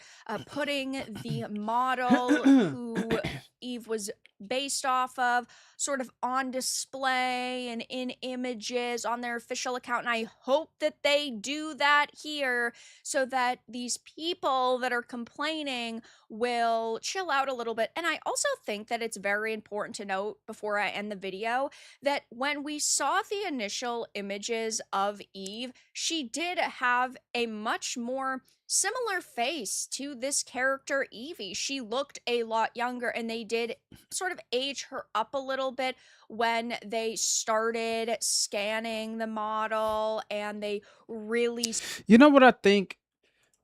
D: putting the model who Eve was based off of sort of on display and in images on their official account. And I hope that they do that here so that these people that are complaining will chill out a little bit. And I also think that it's very important to note before I end the video that when we saw the initial images of Eve, she did have a much more similar face to this character Evie. She looked a lot younger, and they did sort of age her up a little bit when they started scanning the model, and they really...
A: You know what I think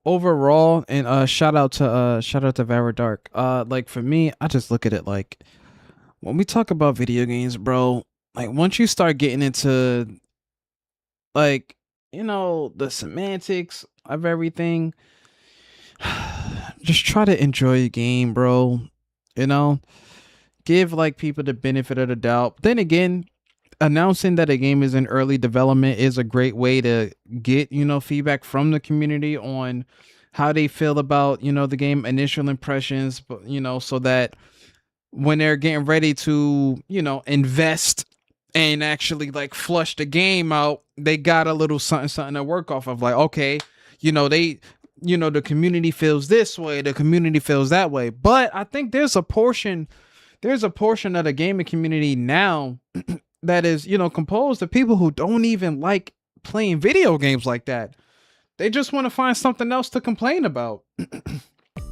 A: overall, and shout out to Vara Dark. Like for me, I just look at it like when we talk about video games, bro, like once you start getting into like, you know, the semantics of everything, just try to enjoy a game, bro. You know, give like people the benefit of the doubt. Then again, announcing that a game is in early development is a great way to get, you know, feedback from the community on how they feel about, you know, the game, initial impressions, but you know, so that when they're getting ready to, you know, invest and actually like flush the game out, they got a little something to work off of. Like, okay, you know, the community feels this way, the community feels that way. But I think there's a portion of the gaming community now that is, you know, composed of people who don't even like playing video games like that. They just want to find something else to complain about.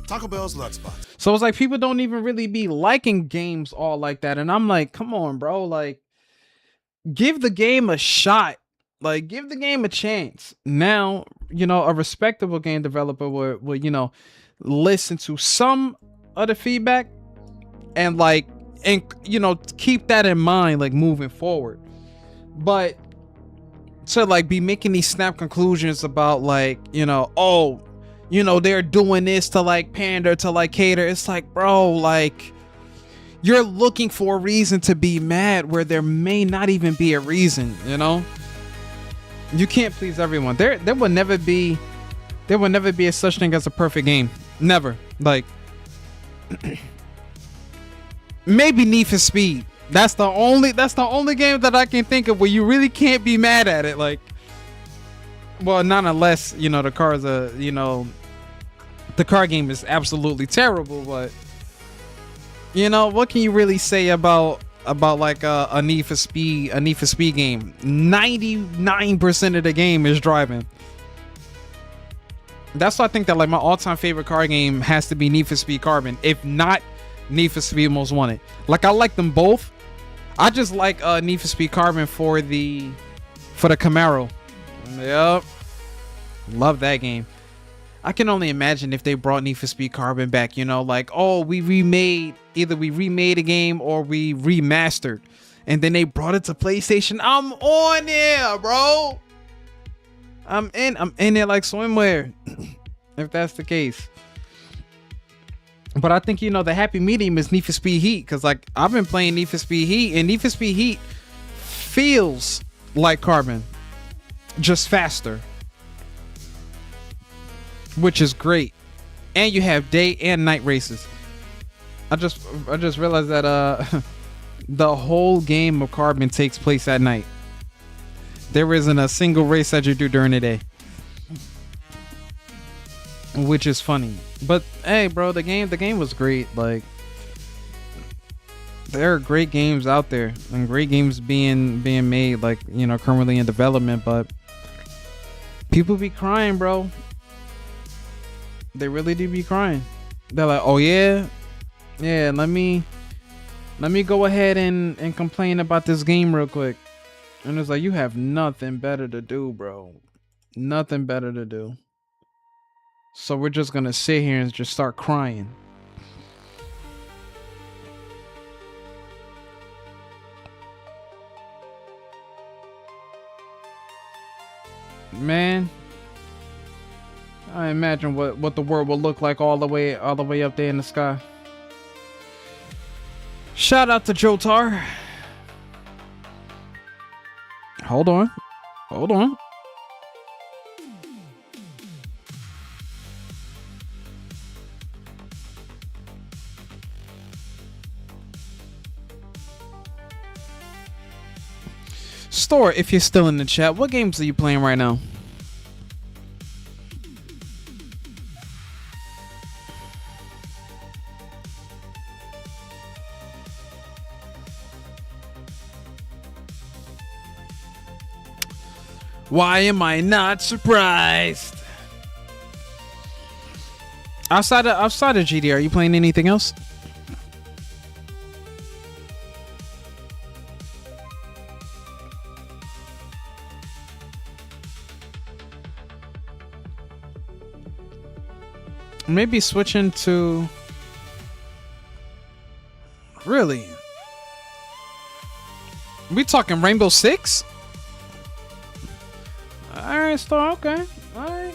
E: Taco Bell's Lux Spot.
A: So it's like people don't even really be liking games all like that. And I'm like, come on, bro. Like, give the game a shot. Like, give the game a chance. Now, you know, a respectable game developer will, you know, listen to some of the feedback and like, and you know, keep that in mind, like moving forward. But to like be making these snap conclusions about like, you know, oh, you know, they're doing this to like pander, to like cater. It's like, bro, like you're looking for a reason to be mad where there may not even be a reason, you know? You can't please everyone. There will never be a such thing as a perfect game. Never. Like maybe Need for Speed. That's the only game that I can think of where you really can't be mad at it. Like, well, not unless, you know, the car's the car game is absolutely terrible, but you know, what can you really say about like a Need for Speed game? 99% of the game is driving. That's why I think that like my all-time favorite car game has to be Need for Speed Carbon, if not Need for Speed Most Wanted. Like, I like them both. I just like Need for Speed Carbon for the Camaro. Yep. Love that game. I can only imagine if they brought Need for Speed Carbon back, you know, like, oh, either we remade a game or we remastered, and then they brought it to PlayStation. I'm on there, bro. I'm in it like swimwear, if that's the case. But I think, you know, the happy medium is Need for Speed Heat, because like I've been playing Need for Speed Heat, and Need for Speed Heat feels like Carbon, just faster, which is great. And you have day and night races. I just realized that the whole game of Carbon takes place at night. There isn't a single race that you do during the day, which is funny. But hey, bro, the game was great. Like, there are great games out there and great games being made, like, you know, currently in development, but people be crying, bro. They really do be crying. They're like, oh yeah, let me go ahead and complain about this game real quick. And it's like, you have nothing better to do, bro. Nothing better to do. So we're just gonna sit here and just start crying. Man, I imagine what the world will look like all the way up there in the sky. Shout out to Joe Tar. Hold on. Store, if you're still in the chat, what games are you playing right now? Why am I not surprised? Outside of GD, are you playing anything else? Maybe switching to... Really? We talking Rainbow Six? Alright, Star, okay. Alright.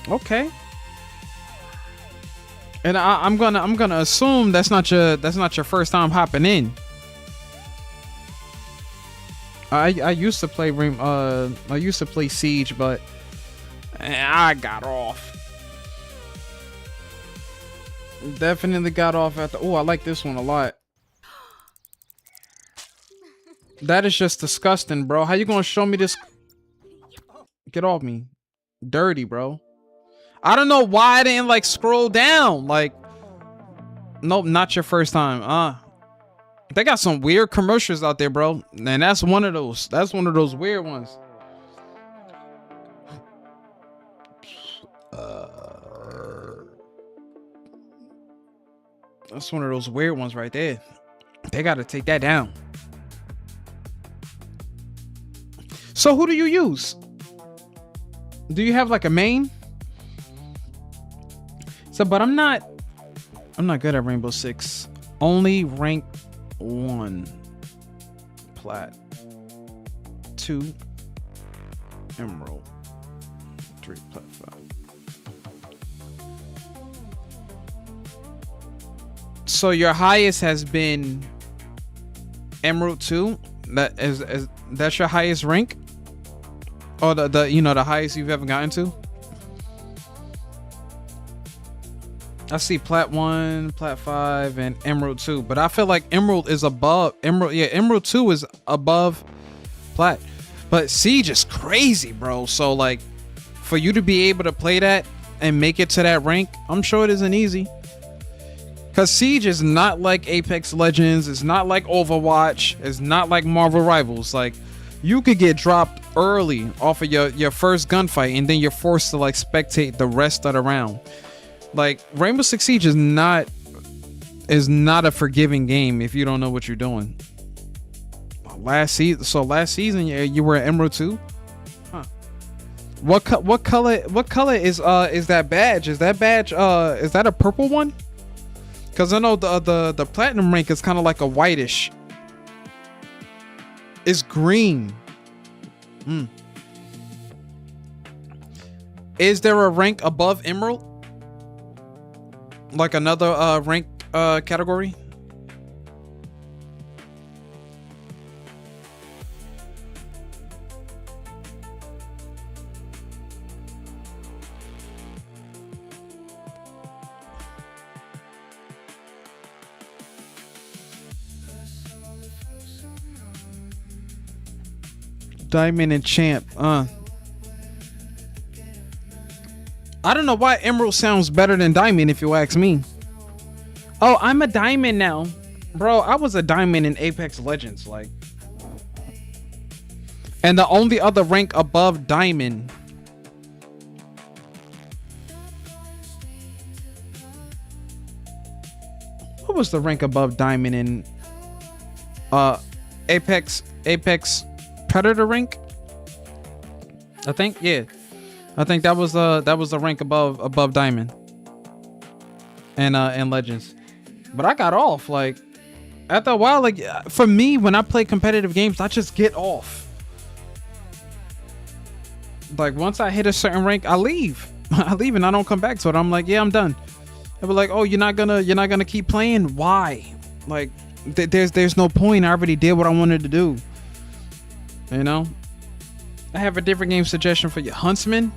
A: Okay. And I'm gonna assume that's not your first time hopping in. I used to play Siege, but I got off. Definitely got off after. Oh, I like this one a lot. That is just disgusting, bro. How you gonna show me this? Get off me. Dirty, bro. I don't know why I didn't like scroll down. Like, nope, not your first time. They got some weird commercials out there, bro. And that's one of those. That's one of those weird ones. That's one of those weird ones right there. They got to take that down. So who do you use? Do you have like a main? So, but I'm not good at Rainbow Six. Only rank 1 plat, 2 emerald, 3 plat 5. So your highest has been Emerald 2. That's your highest rank? Or the highest you've ever gotten to? I see Plat 1, Plat 5, and Emerald 2. But I feel like Emerald is above Emerald. Yeah, Emerald 2 is above Plat. But Siege is crazy, bro. So like, for you to be able to play that and make it to that rank, I'm sure it isn't easy. Cause Siege is not like Apex Legends. It's not like Overwatch. It's not like Marvel Rivals. Like, you could get dropped early off of your first gunfight, and then you're forced to like spectate the rest of the round. Like, Rainbow Six Siege is not a forgiving game if you don't know what you're doing. Last season you were at Emerald 2? Huh. What color is that badge? Is that badge is that a purple one? Cause I know the platinum rank is kind of like a whitish. It's green. Is there a rank above Emerald? Like another rank category? Diamond and Champ. I don't know why Emerald sounds better than Diamond, if you ask me. Oh, I'm a Diamond now. Bro, I was a Diamond in Apex Legends, like. And the only other rank above Diamond. What was the rank above Diamond in Apex Predator rank? I think, yeah. I think that was the rank above Diamond. And Legends. But I got off, like, after a while. Like, for me, when I play competitive games, I just get off. Like, once I hit a certain rank, I leave. I leave and I don't come back to it. I'm like, yeah, I'm done. They'll be like, oh, you're not gonna keep playing? Why? Like, there's no point. I already did what I wanted to do. You know? I have a different game suggestion for you. Huntsman?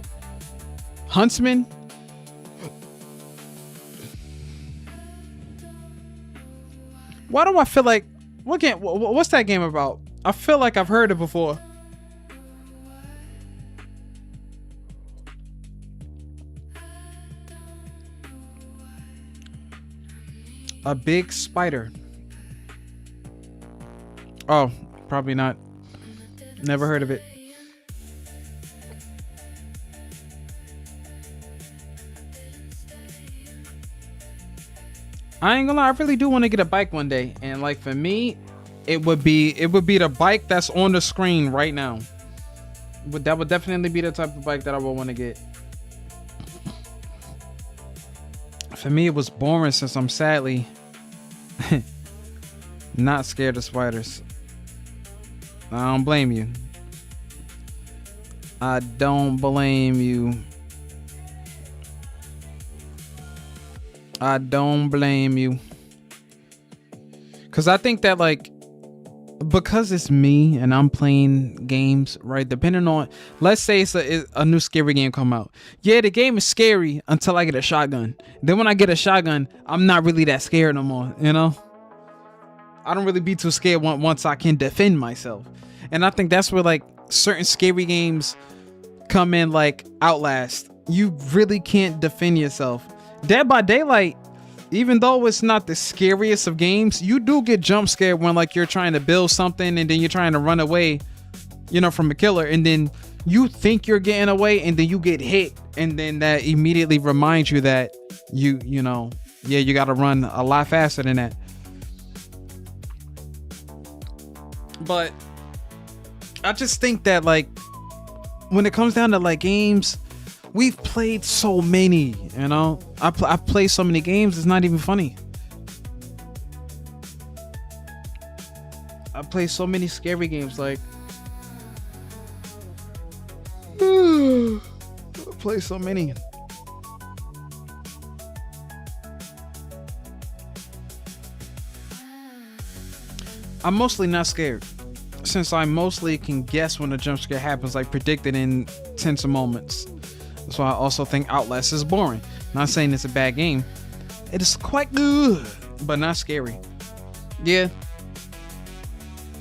A: Why do I feel like, what's that game about? I feel like I've heard it before. A big spider. Oh, probably not. Never heard of it. I ain't gonna lie, I really do want to get a bike one day. And like, for me, it would be the bike that's on the screen right now. That would definitely be the type of bike that I would want to get. For me, it was boring since I'm sadly not scared of spiders. I don't blame you. I don't blame you. I don't blame you. Cause I think that, like, because it's me and I'm playing games, right? Depending on, let's say it's a new scary game come out. Yeah, the game is scary until I get a shotgun. Then when I get a shotgun, I'm not really that scared no more, you know? I don't really be too scared once I can defend myself. And I think that's where, like, certain scary games come in, like Outlast. You really can't defend yourself. Dead by Daylight, even though it's not the scariest of games, you do get jump scared when, like, you're trying to build something and then you're trying to run away, you know, from a killer, and then you think you're getting away and then you get hit, and then that immediately reminds you that you know, yeah, you got to run a lot faster than that. But I just think that, like, when it comes down to, like, games, we've played so many, you know? I've played so many games, it's not even funny. I play so many scary games, like, I play so many. I'm mostly not scared, since I mostly can guess when a jump scare happens, like predicted in tense moments. So I also think Outlast is boring. Not saying it's a bad game, It is quite good, but not scary. Yeah.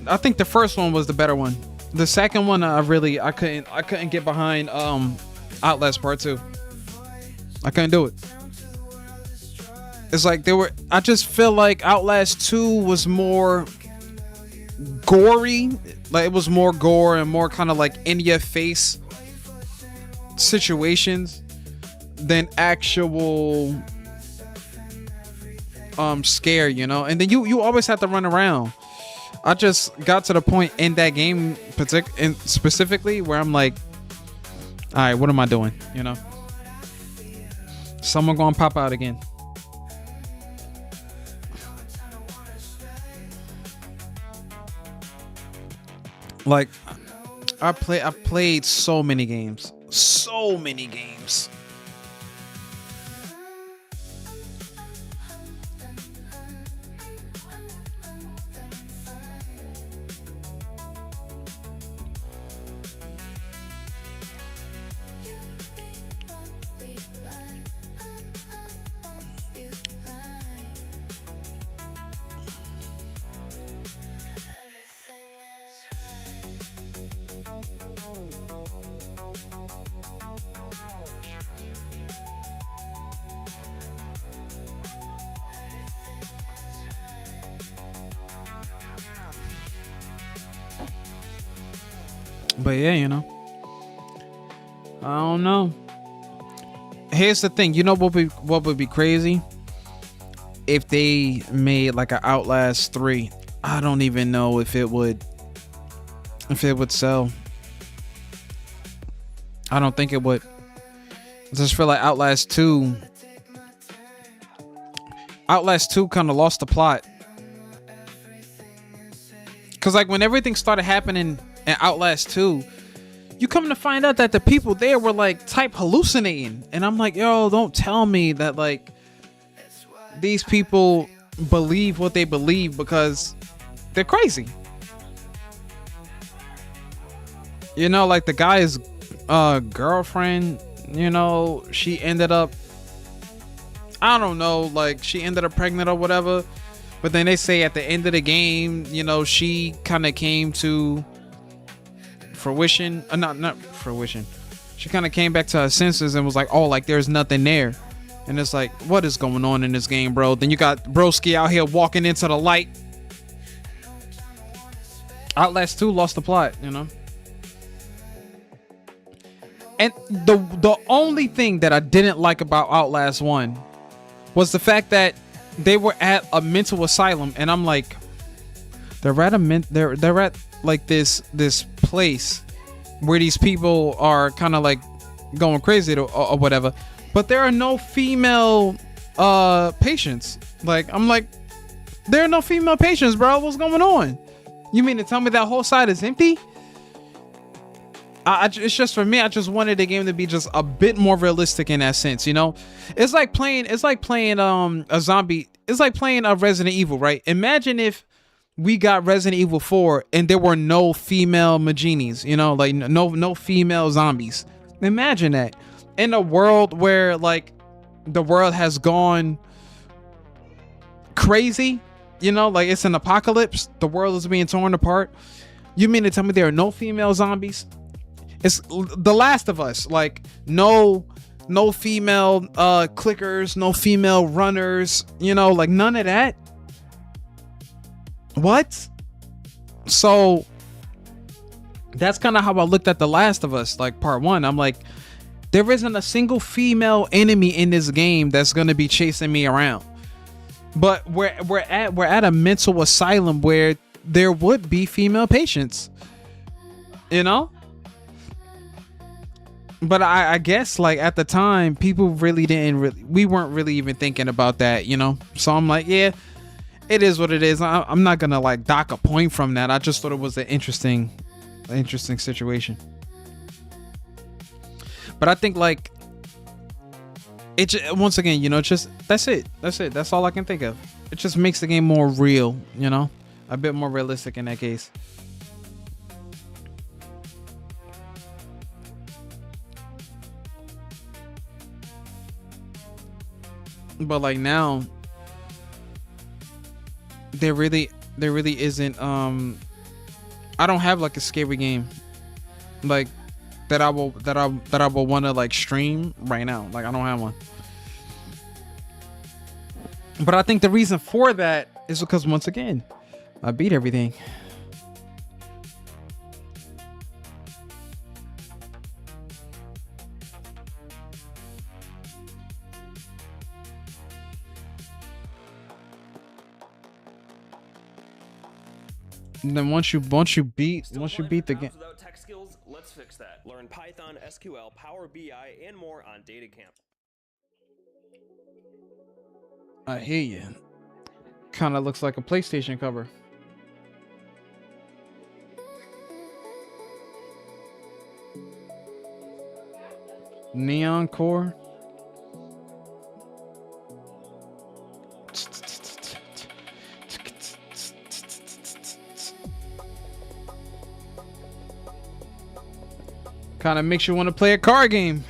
A: I think the first one was the better one. The second one, I couldn't get behind Outlast Part 2. I couldn't do it. It's like I just feel like Outlast 2 was more gory. Like it was more gore and more kind of like in your face situations than actual scare, you know. And then you always have to run around. I just got to the point in that game specifically where I'm like, all right, what am I doing, you know? Someone gonna pop out again. Like I played so many games. But yeah, you know, I don't know. Here's the thing, you know what would be crazy? If they made like an Outlast 3. I don't even know if it would sell. I don't think it would. I just feel like Outlast 2 kind of lost the plot. Cause like when everything started happening in Outlast 2, you come to find out that the people there were like type hallucinating. And I'm like, yo, don't tell me that like these people believe what they believe because they're crazy. You know, like the guy's girlfriend, you know, she ended up, I don't know, like she ended up pregnant or whatever. But then they say at the end of the game, you know, she kind of came to fruition. Not fruition. She kind of came back to her senses and was like, oh, like there's nothing there. And it's like, what is going on in this game, bro? Then you got Broski out here walking into the light. Outlast 2 lost the plot, you know. And the only thing that I didn't like about Outlast 1 was the fact that they were at a mental asylum, and I'm like, they're at like this place where these people are kind of like going crazy or whatever, but there are no female patients. Like I'm like, there are no female patients, bro. What's going on? You mean to tell me that whole side is empty? It's just for me. I just wanted the game to be just a bit more realistic in that sense, you know. It's like playing a zombie. It's like playing a Resident Evil, right? Imagine if we got Resident Evil 4 and there were no female Maginis, you know, like no female zombies. Imagine that in a world where like the world has gone crazy, you know, like it's an apocalypse. The world is being torn apart. You mean to tell me there are no female zombies? It's The Last of Us, like no female clickers, no female runners, you know, like none of that. What? So that's kind of how I looked at The Last of Us, like part 1. I'm like, there isn't a single female enemy in this game that's gonna be chasing me around. But we're at a mental asylum where there would be female patients, you know. But I guess like at the time people we weren't really even thinking about that, you know. So I'm like, yeah, it is what it is. I'm not gonna like dock a point from that. I just thought it was an interesting situation. But I think like it once again, you know, just that's it. That's all I can think of. It just makes the game more real, you know, a bit more realistic in that case. But like now, there really isn't. I don't have like a scary game, like that I will want to like stream right now. Like I don't have one. But I think the reason for that is because once again, I beat everything. And then once you beat the game.
F: Without tech skills, let's fix that. Learn Python, SQL, Power BI, and more on DataCamp.
A: I hear you. Kind of looks like a PlayStation cover. Neon core. Kind of makes you want to play a card game.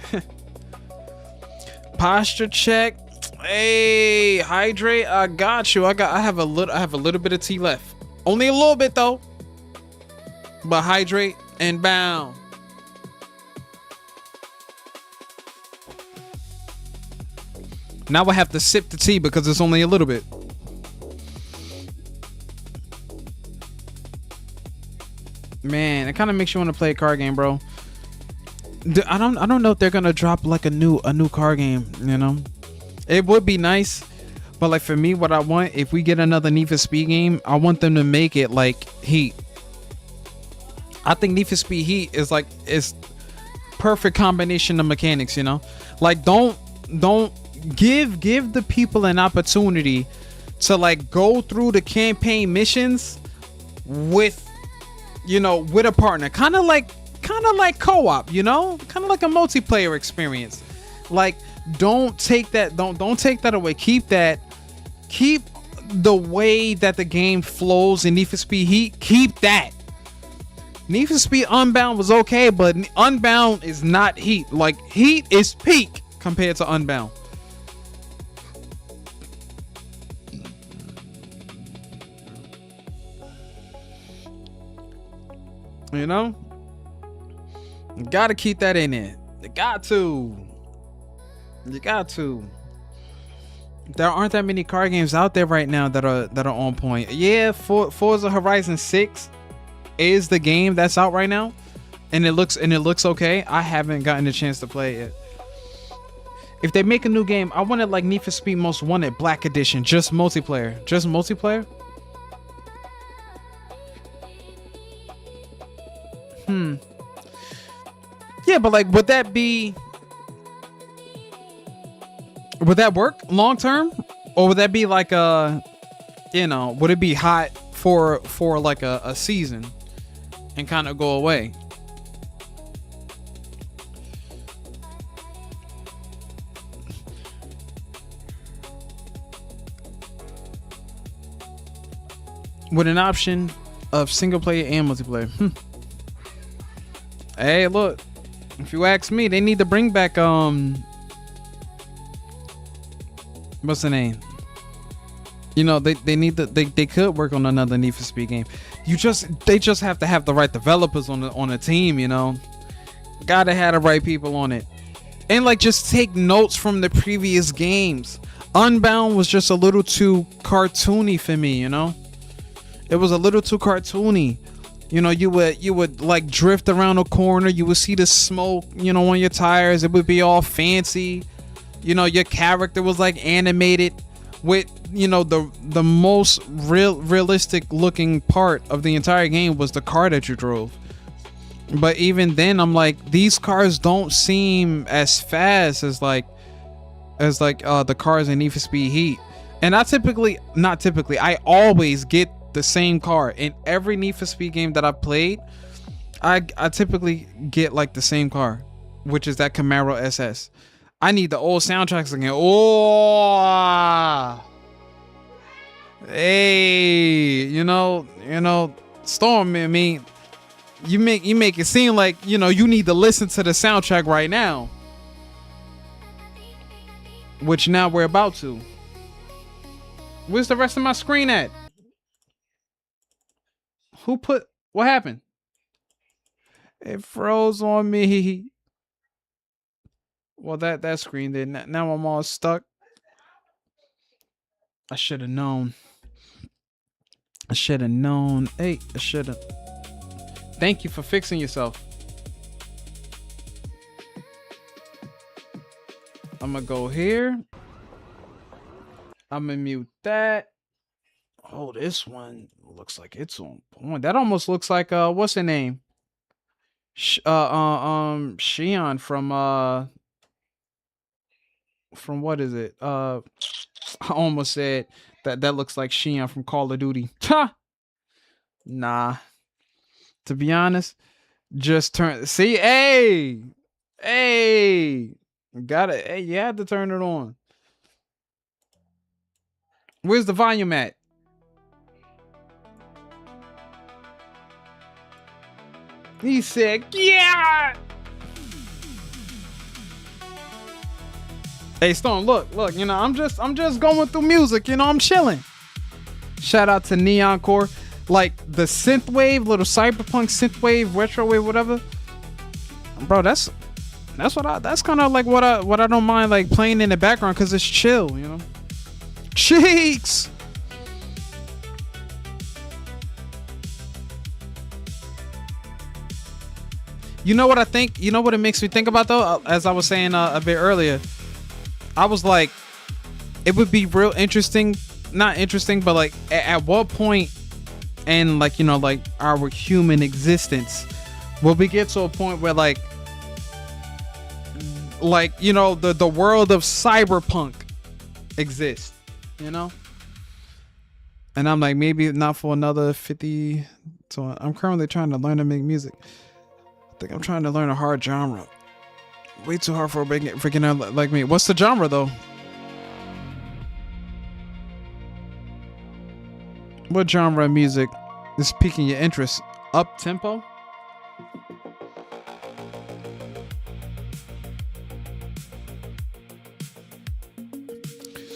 A: Posture check. Hey, hydrate. I got you. I have a little bit of tea left. Only a little bit though. But hydrate and bound. Now I have to sip the tea because it's only a little bit. Man, it kind of makes you want to play a card game, bro. I don't know if they're gonna drop like a new card game, you know. It would be nice, but like for me, what I want, if we get another Need for Speed game, I want them to make it like Heat. I think Need for Speed Heat is perfect combination of mechanics, you know. Like don't give the people an opportunity to like go through the campaign missions with, you know, with a partner, kind of like co-op, you know, kind of like a multiplayer experience. Like don't take that away. Keep the way that the game flows in Need for Speed Heat. Keep that. Need for Speed Unbound was okay, but Unbound is not Heat. Like Heat is peak compared to Unbound. You know, you gotta keep that in there. You got to. There aren't that many card games out there right now that are on point. Yeah, Forza Horizon 6 is the game that's out right now, and it looks okay. I haven't gotten a chance to play it. If they make a new game, I want it like Need for Speed Most Wanted Black Edition, just multiplayer. Yeah, but like, would that work long term, or would that be like you know, would it be hot for like a season and kind of go away? With an option of single player and multiplayer. Hey, look, if you ask me, they need to bring back what's the name? You know, they could work on another Need for Speed game. They just have to have the right developers on the team, you know. Gotta have the right people on it. And like, just take notes from the previous games. Unbound was just a little too cartoony for me, you know. It was a little too cartoony. You know, you would like drift around a corner. You would see the smoke, you know, on your tires. It would be all fancy. You know, your character was like animated with, you know, the most realistic looking part of the entire game was the car that you drove. But even then, I'm like, these cars don't seem as fast as the cars in Need for Speed Heat. And I always get the same car in every Need for Speed game that I've played. I typically get like the same car, which is that Camaro SS. I need the old soundtracks again. Oh, hey, you know, Storm, I mean, you make it seem like, you know, you need to listen to the soundtrack right now. which now we're about to. Where's the rest of my screen at? What happened? It froze on me. Well, that screen did. Now I'm all stuck. I should have known. I should have known. Hey, I should have. Thank you for fixing yourself. I'm gonna go here. I'm gonna mute that. Oh, this one looks like it's on point. That almost looks like what's her name? Xion from what is it? I almost said that looks like Xion from Call of Duty. Ha! Nah. To be honest, just turn. See, hey, got it. Hey, you had to turn it on. Where's the volume at? He said, yeah. Hey, Stone, look, you know, I'm just going through music, you know, I'm chilling. Shout out to Neon Core. Like the synthwave, little cyberpunk synthwave, retro wave, whatever. Bro, that's kind of like what I don't mind like playing in the background because it's chill, you know. Cheeks. You know what I think? You know what it makes me think about though? As I was saying a bit earlier, I was like, it would be real interesting, not interesting, but like at what point in like, you know, like our human existence will we get to a point where like you know, the world of cyberpunk exists, you know? And I'm like, maybe not for another 50. So I'm currently trying to learn to make music. I think I'm trying to learn a hard genre. Way too hard for a beginner like me. What's the genre though? What genre of music is piquing your interest? Up tempo?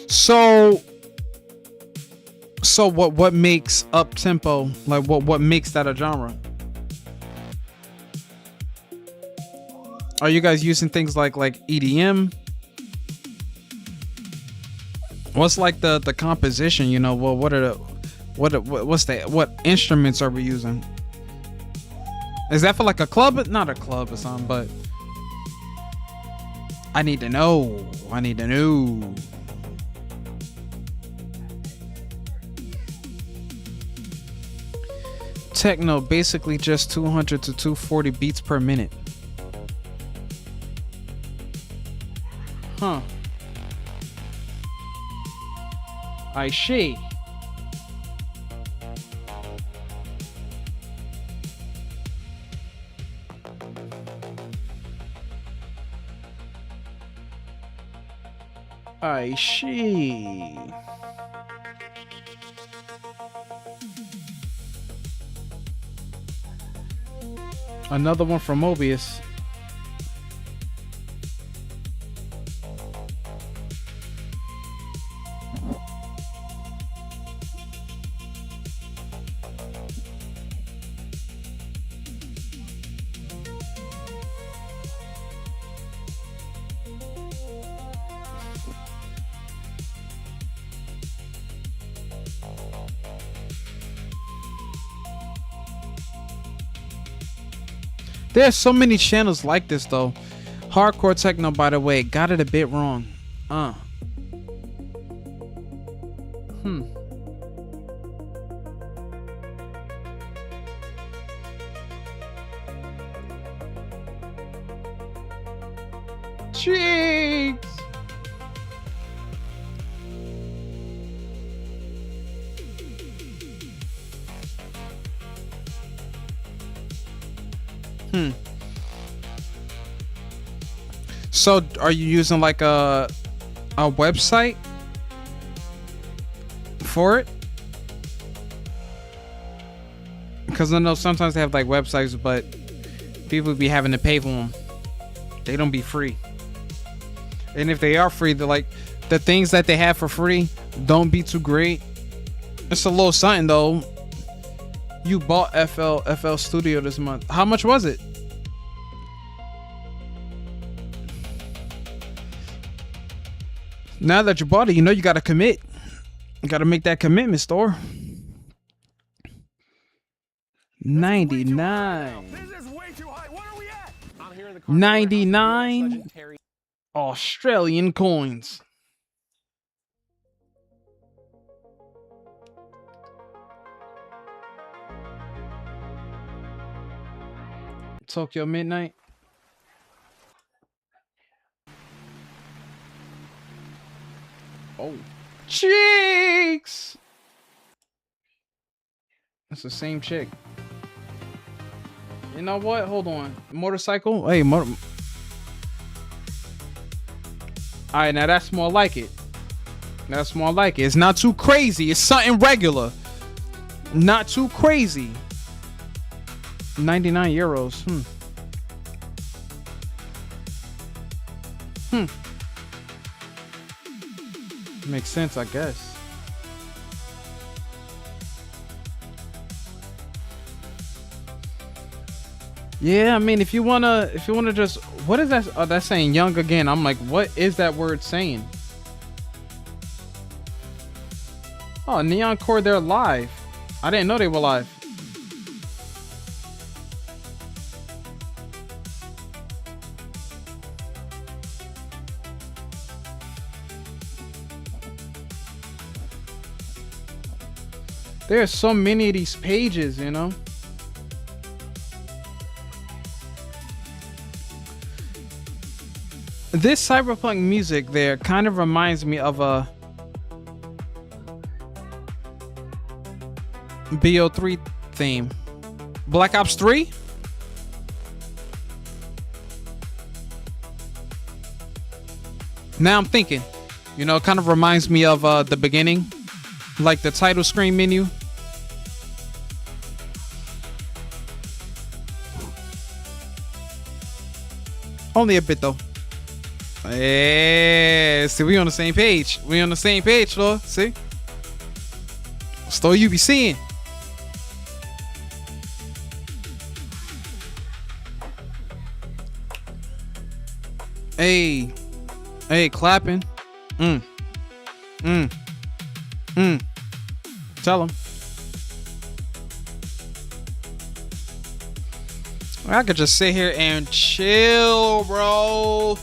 A: So what makes up tempo? Like what makes that a genre? Are you guys using things like EDM? What's like the composition? You know, well, what instruments are we using? Is that for like a club? Not a club or something, but I need to know. Techno, basically just 200 to 240 beats per minute. Huh. I see. I see. Another one from Mobius. There's so many channels like this though. Hardcore Techno, by the way, got it a bit wrong. Cheeks. So are you using like a website for it? Because I know sometimes they have like websites, but people be having to pay for them. They don't be free. And if they are free, they're like, the things that they have for free don't be too great. It's a little something though. You bought FL Studio this month. How much was it? Now that you bought it, you know you gotta commit. You gotta make that commitment, store. 99.
E: This is way too high. What are we at?
F: I'm here in the
A: 99 Australian coins. Tokyo Midnight. Oh, chicks. That's the same chick. You know what? Hold on. Motorcycle. Hey, All right, now that's more like it. That's more like it. It's not too crazy. It's something regular. Not too crazy. 99 euros. Makes sense, I guess. Yeah, I mean, if you wanna just, what is that? Oh, that's saying young again. I'm like, what is that word saying? Oh, Neon Core, they're live. I didn't know they were live. There's so many of these pages, you know. This cyberpunk music there kind of reminds me of a BO3 theme. Black Ops 3? Now I'm thinking, you know, it kind of reminds me of the beginning, like the title screen menu. Only a bit though. Yeah, see, we on the same page. We on the same page, though. See? Store you be seeing. Hey. Hey, clapping. Tell him. I could just sit here and chill, bro.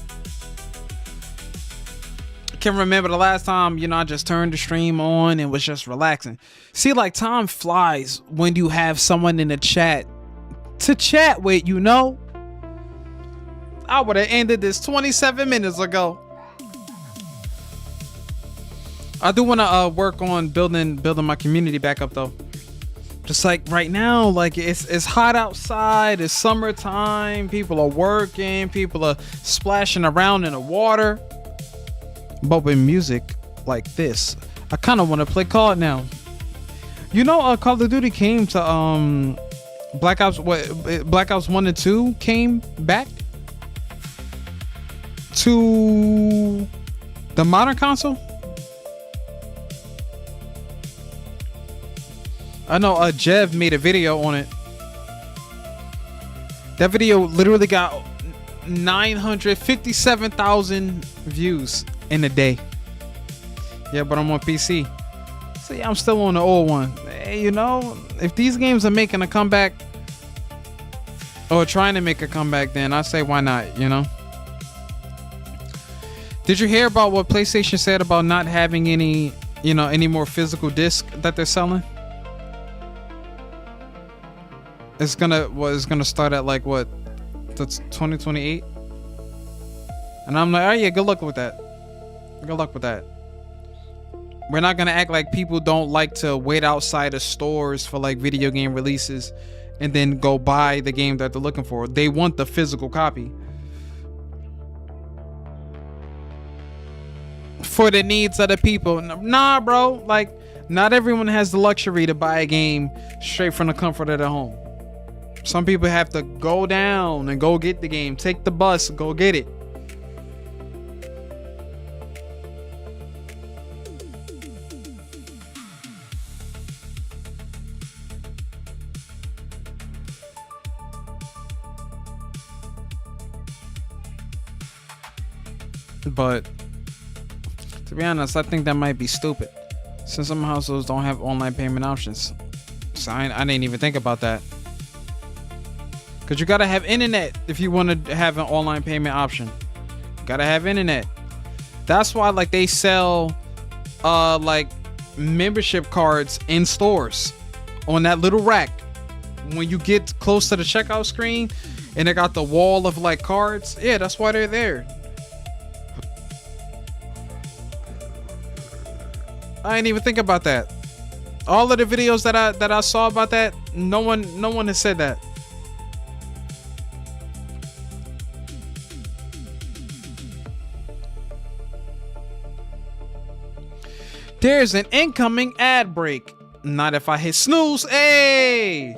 A: Can remember the last time, you know, I just turned the stream on and was just relaxing. See, like, time flies when you have someone in the chat to chat with, you know. I would have ended this 27 minutes ago. I do want to work on building my community back up though. Just like right now, like it's hot outside, it's summertime, people are working, people are splashing around in the water. But with music like this, I kind of want to play COD now. You know, Call of Duty came to Black Ops 1 and 2 came back to the modern console. I know Jev made a video on it. That video literally got 957,000 views in a day. Yeah, but I'm on PC. So yeah, I'm still on the old one. Hey, you know, if these games are making a comeback or trying to make a comeback, then I say why not, you know? Did you hear about what PlayStation said about not having any, you know, any more physical disc that they're selling? It's gonna start at like what? That's 2028. And I'm like, oh yeah, good luck with that. Good luck with that. We're not gonna act like people don't like to wait outside of stores for like video game releases and then go buy the game that they're looking for. They want the physical copy for the needs of the people. Nah, bro, like not everyone has the luxury to buy a game straight from the comfort of their home. Some people have to go down and go get the game, take the bus, go get it. But to be honest, I think that might be stupid, since some households don't have online payment options. So I didn't even think about that. Cause you gotta have internet if you want to have an online payment option. You gotta have internet. That's why like they sell like membership cards in stores on that little rack. When you get close to the checkout screen and they got the wall of like cards, yeah, that's why they're there. I didn't even think about that. All of the videos that I saw about that, no one has said that. There's an incoming ad break. Not if I hit snooze. Hey!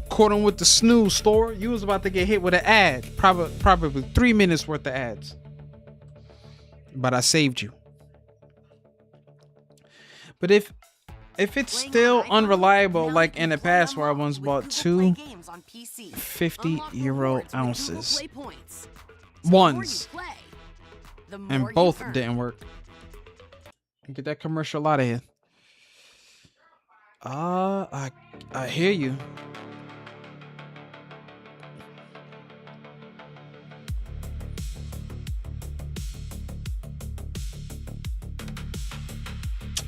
A: According with the snooze store, you was about to get hit with an ad. Probably 3 minutes worth of ads. But I saved you. But if it's still unreliable, like in the past where I once bought two 50 euro ounces. Ones. And both didn't work. Get that commercial out of here. I hear you.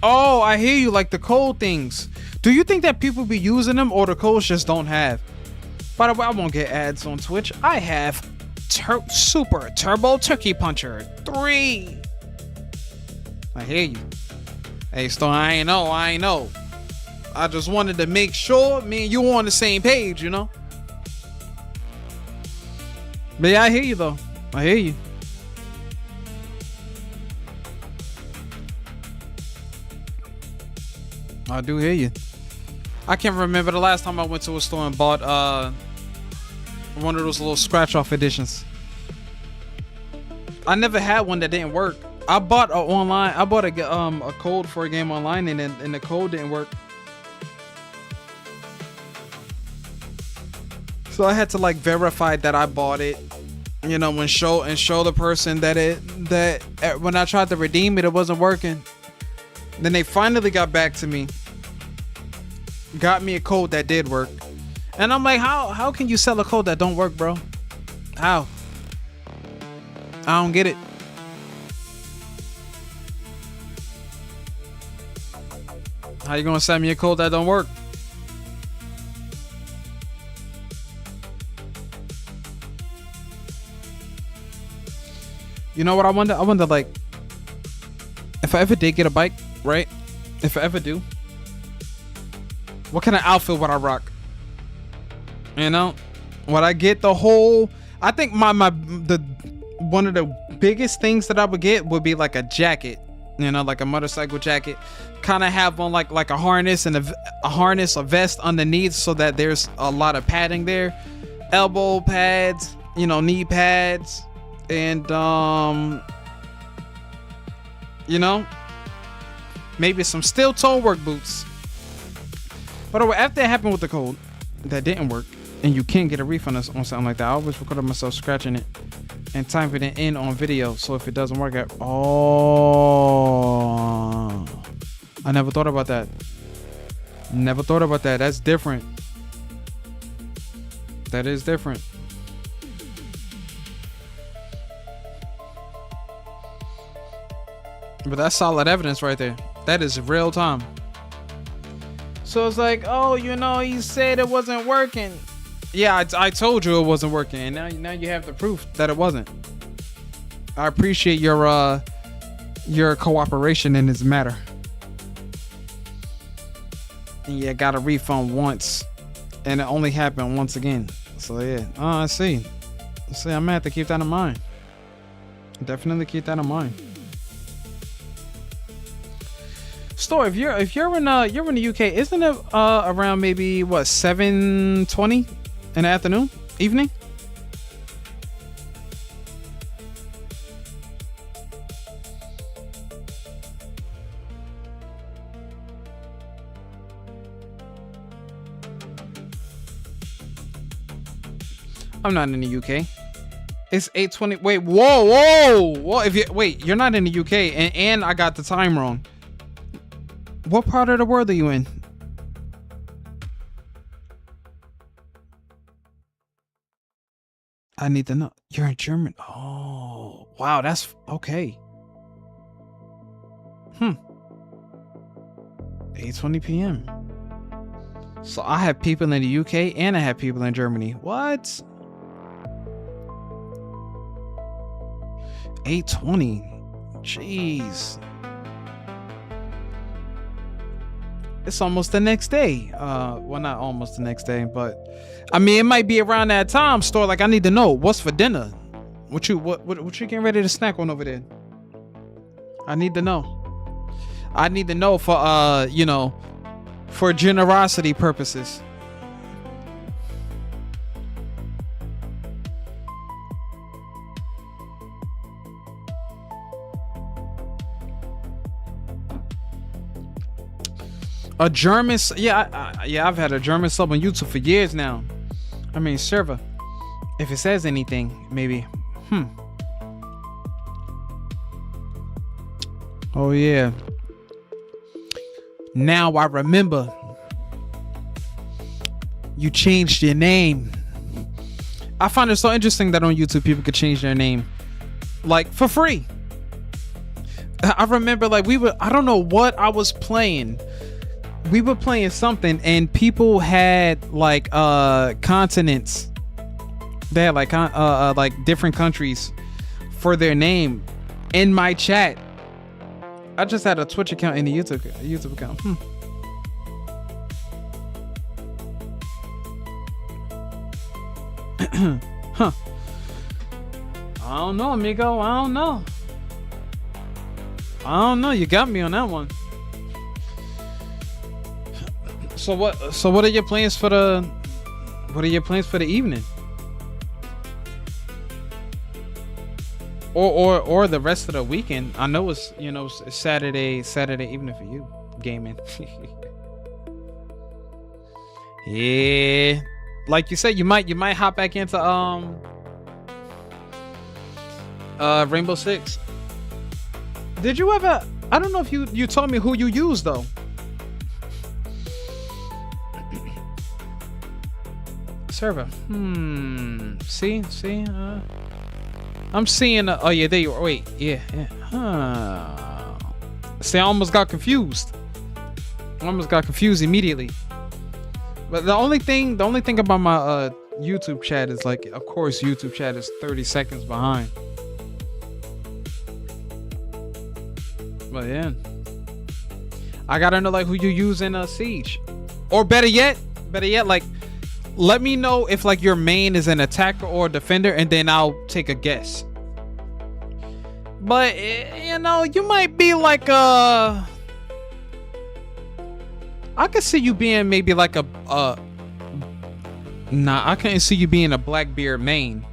A: Oh, I hear you, like the code things. Do you think that people be using them or the codes just don't have? By the way, I won't get ads on Twitch. I have Super Turbo Turkey Puncher 3. I hear you. Hey, Stone, I ain't know. I just wanted to make sure me and you on the same page, you know? But yeah, I hear you though. I hear you. I do hear you. I can't remember the last time I went to a store and bought one of those little scratch off editions. I never had one that didn't work. I bought a code for a game online and the code didn't work. So I had to like verify that I bought it, you know, and show the person that when I tried to redeem it, it wasn't working. Then they finally got back to me, got me a code that did work. And I'm like, how can you sell a code that don't work, bro? How? I don't get it. How you gonna send me a code that don't work? You know what I wonder? I wonder, like, if I ever did get a bike, right? If I ever do, what kind of outfit would I rock? You know, would I get the whole? I think one of the biggest things that I would get would be like a jacket, you know, like a motorcycle jacket, kind of have on like a harness and a vest underneath, so that there's a lot of padding there, elbow pads, you know, knee pads, and you know, maybe some steel toe work boots. By the way, after it happened with the code that didn't work, and you can't get a refund on something like that, I always record myself scratching it and typing it in on video. So if it doesn't work out, I never thought about that. Never thought about that. That's different. That is different. But that's solid evidence right there. That is real time. So it's like, oh, you know, he said it wasn't working. Yeah, I told you it wasn't working, and now you have the proof that it wasn't. I appreciate your cooperation in this matter. And yeah, got a refund once, and it only happened once again. So yeah, I see. I'm gonna have to keep that in mind. Definitely keep that in mind. Store, if you're in the UK, isn't it around maybe what 7:20 in the afternoon, evening? I'm not in the UK. It's 8:20. Wait, whoa. If you wait, you're not in the UK, and I got the time wrong. What part of the world are you in? I need to know. You're in Germany. Oh, wow. That's okay. 8:20 p.m. So I have people in the UK and I have people in Germany. What? 8:20. Jeez. It's almost the next day. Well, not almost the next day, but I mean, it might be around that time. Store, like, I need to know what's for dinner. What you getting ready to snack on over there? I need to know. I need to know for you know, for generosity purposes. A German, yeah, I've had a German sub on YouTube for years now. I mean, server. If it says anything, maybe. Oh yeah. Now I remember. You changed your name. I find it so interesting that on YouTube people could change their name, like, for free. I remember, like, I don't know what I was playing. We were playing something and people had like continents. They had like different countries for their name in my chat. I just had a Twitch account and a YouTube account. Huh. I don't know, amigo. I don't know. You got me on that one. So what are your plans for the evening? Or the rest of the weekend? I know it's, you know, it's Saturday evening for you gaming. Yeah. Like you said, you might hop back into Rainbow Six. Did you ever, I don't know if you told me who you used though. Server. See. I'm seeing. Oh yeah, there you are. Wait. Yeah. See, I almost got confused. Immediately. But the only thing about my YouTube chat is, like, of course, YouTube chat is 30 seconds behind. But yeah, I gotta know, like, who you use in Siege, or better yet, like, let me know if, like, your main is an attacker or a defender, and then I'll take a guess. But, you know, you might be like I could see you being maybe like I can't see you being a Blackbeard main.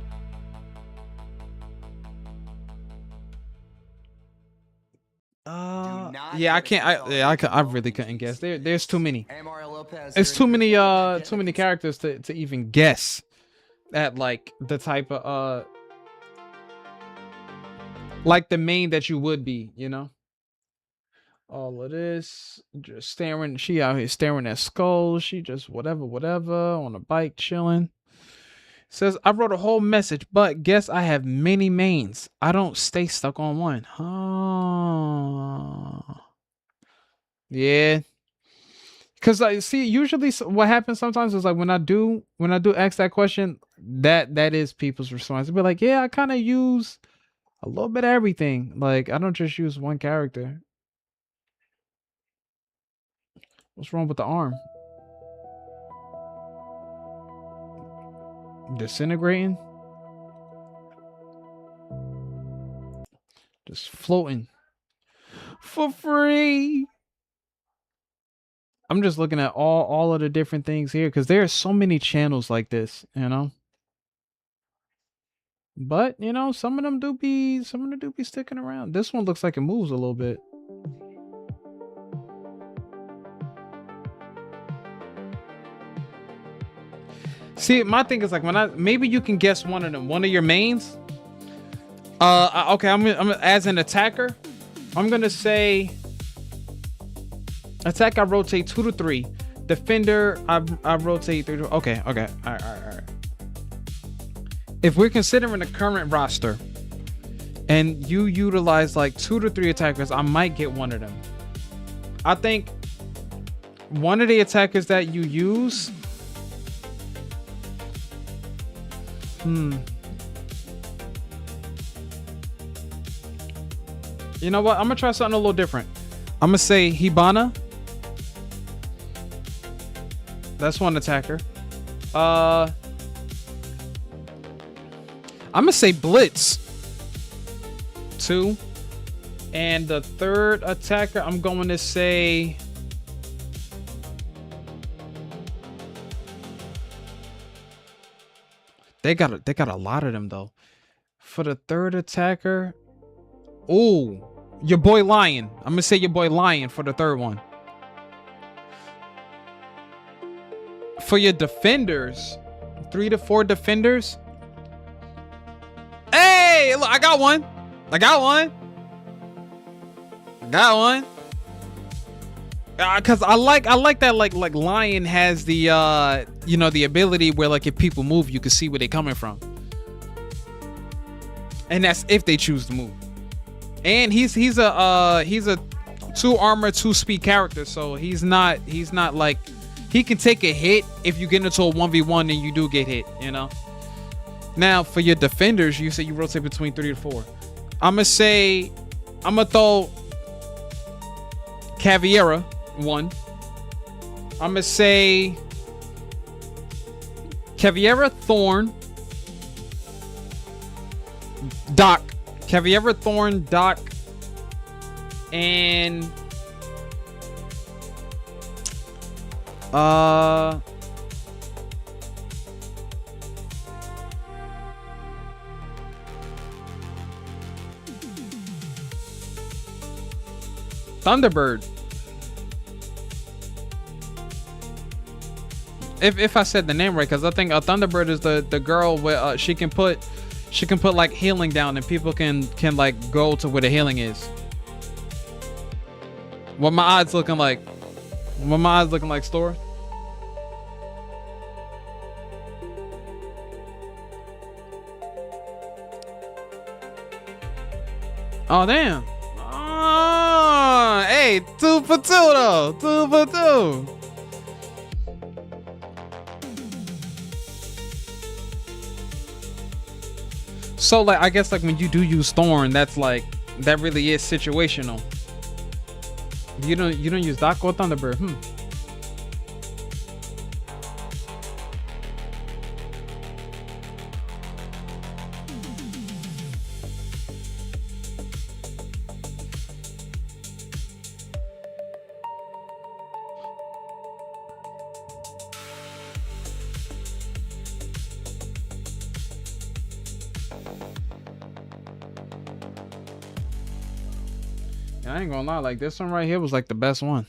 A: Yeah, I can't. I really couldn't guess. There's too many. It's too many characters to even guess at, like, the type of like the main that you would be, you know. All of this, just staring. She out here staring at skulls. She just whatever on a bike chilling. Says, I wrote a whole message, but guess I have many mains. I don't stay stuck on one. Yeah. Cause I see, usually what happens sometimes is, like, when I do ask that question, that is people's response. They'll be like, yeah, I kind of use a little bit of everything. Like, I don't just use one character. What's wrong with the arm? Disintegrating? Just floating. For free. I'm just looking at all of the different things here, because there are so many channels like this, you know. But, you know, some of them do be sticking around. This one looks like it moves a little bit. See, my thing is, like, maybe you can guess one of them, one of your mains, Okay, I'm as an attacker, I'm gonna say attack. I rotate 2 to 3. Defender, I rotate 3 to. Okay. All right. If we're considering the current roster, and you utilize like 2 to 3 attackers, I might get one of them. I think one of the attackers that you use. You know what? I'm gonna try something a little different. I'm gonna say Hibana. That's one attacker. I'm gonna say Blitz. 2. And the third attacker, I'm going to say they got a lot of them though. For the third attacker, oh, your boy Lion. I'm gonna say your boy Lion for the third one. For your defenders, 3 to 4 defenders. Hey, look, I got one. Cause I like that like Lion has the you know, the ability where like if people move, you can see where they're coming from. And that's if they choose to move. And he's a 2 armor, 2 speed character, so he's not like, he can take a hit if you get into a 1v1 and you do get hit, you know. Now for your defenders, you say you rotate between 3 to 4. I'm gonna throw Caveira 1. I'm gonna say Caveira, Thorn, Doc. Caveira, Thorn, Doc, and Thunderbird. If I said the name right, because I think Thunderbird is the girl where she can put like healing down and people can like go to where the healing is. What my odds looking like? Store? Oh damn. Oh, hey, 2 for 2 though. 2 for 2. So like, I guess like when you do use Thorn, that's like, that really is situational. You don't use Doc or Thunderbird. I ain't gonna lie, like this one right here was like the best one.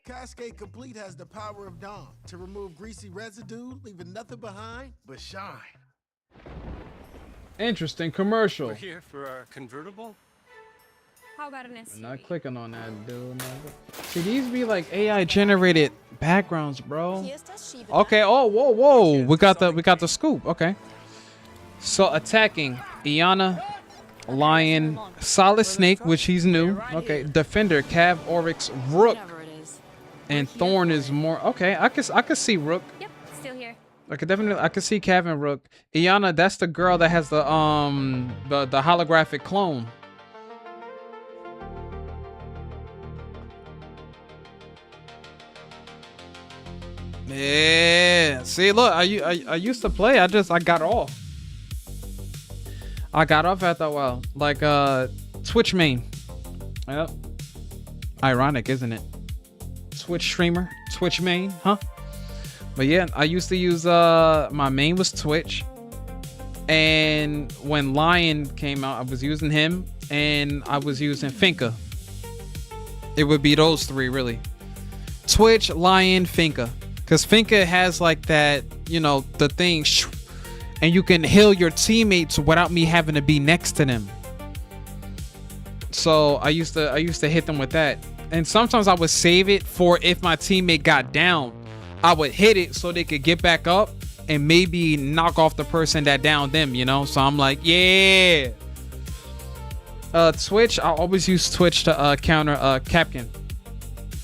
E: Cascade Complete has the power of Dawn to remove greasy residue, leaving nothing behind but shine.
A: Interesting commercial.
G: We're here for our convertible.
H: How about an SUV?
A: I'm not clicking on that, dude. See, these be like AI generated backgrounds, bro. Okay. Oh, whoa. We got the scoop. Okay. So attacking Iana, Lion, Solid Snake, which he's new. Okay. Defender, Cav, Oryx, Rook, and Thorn is more. Okay. I could see Rook.
H: Yep, still here.
A: I could see Cav and Rook. Iana, that's the girl that has the holographic clone. Yeah. See, look, I used to play. I got off. After a while. Like Twitch main. Yep. Ironic, isn't it? Twitch streamer, Twitch main, huh? But yeah, I used to use my main was Twitch. And when Lion came out, I was using him and I was using Finka. It would be those 3 really. Twitch, Lion, Finka. Because Finka has like that, you know, the thing, and you can heal your teammates without me having to be next to them. So I used to hit them with that. And sometimes I would save it for if my teammate got down, I would hit it so they could get back up and maybe knock off the person that downed them, you know? So I'm like, yeah. Twitch, I always use Twitch to counter Kapkan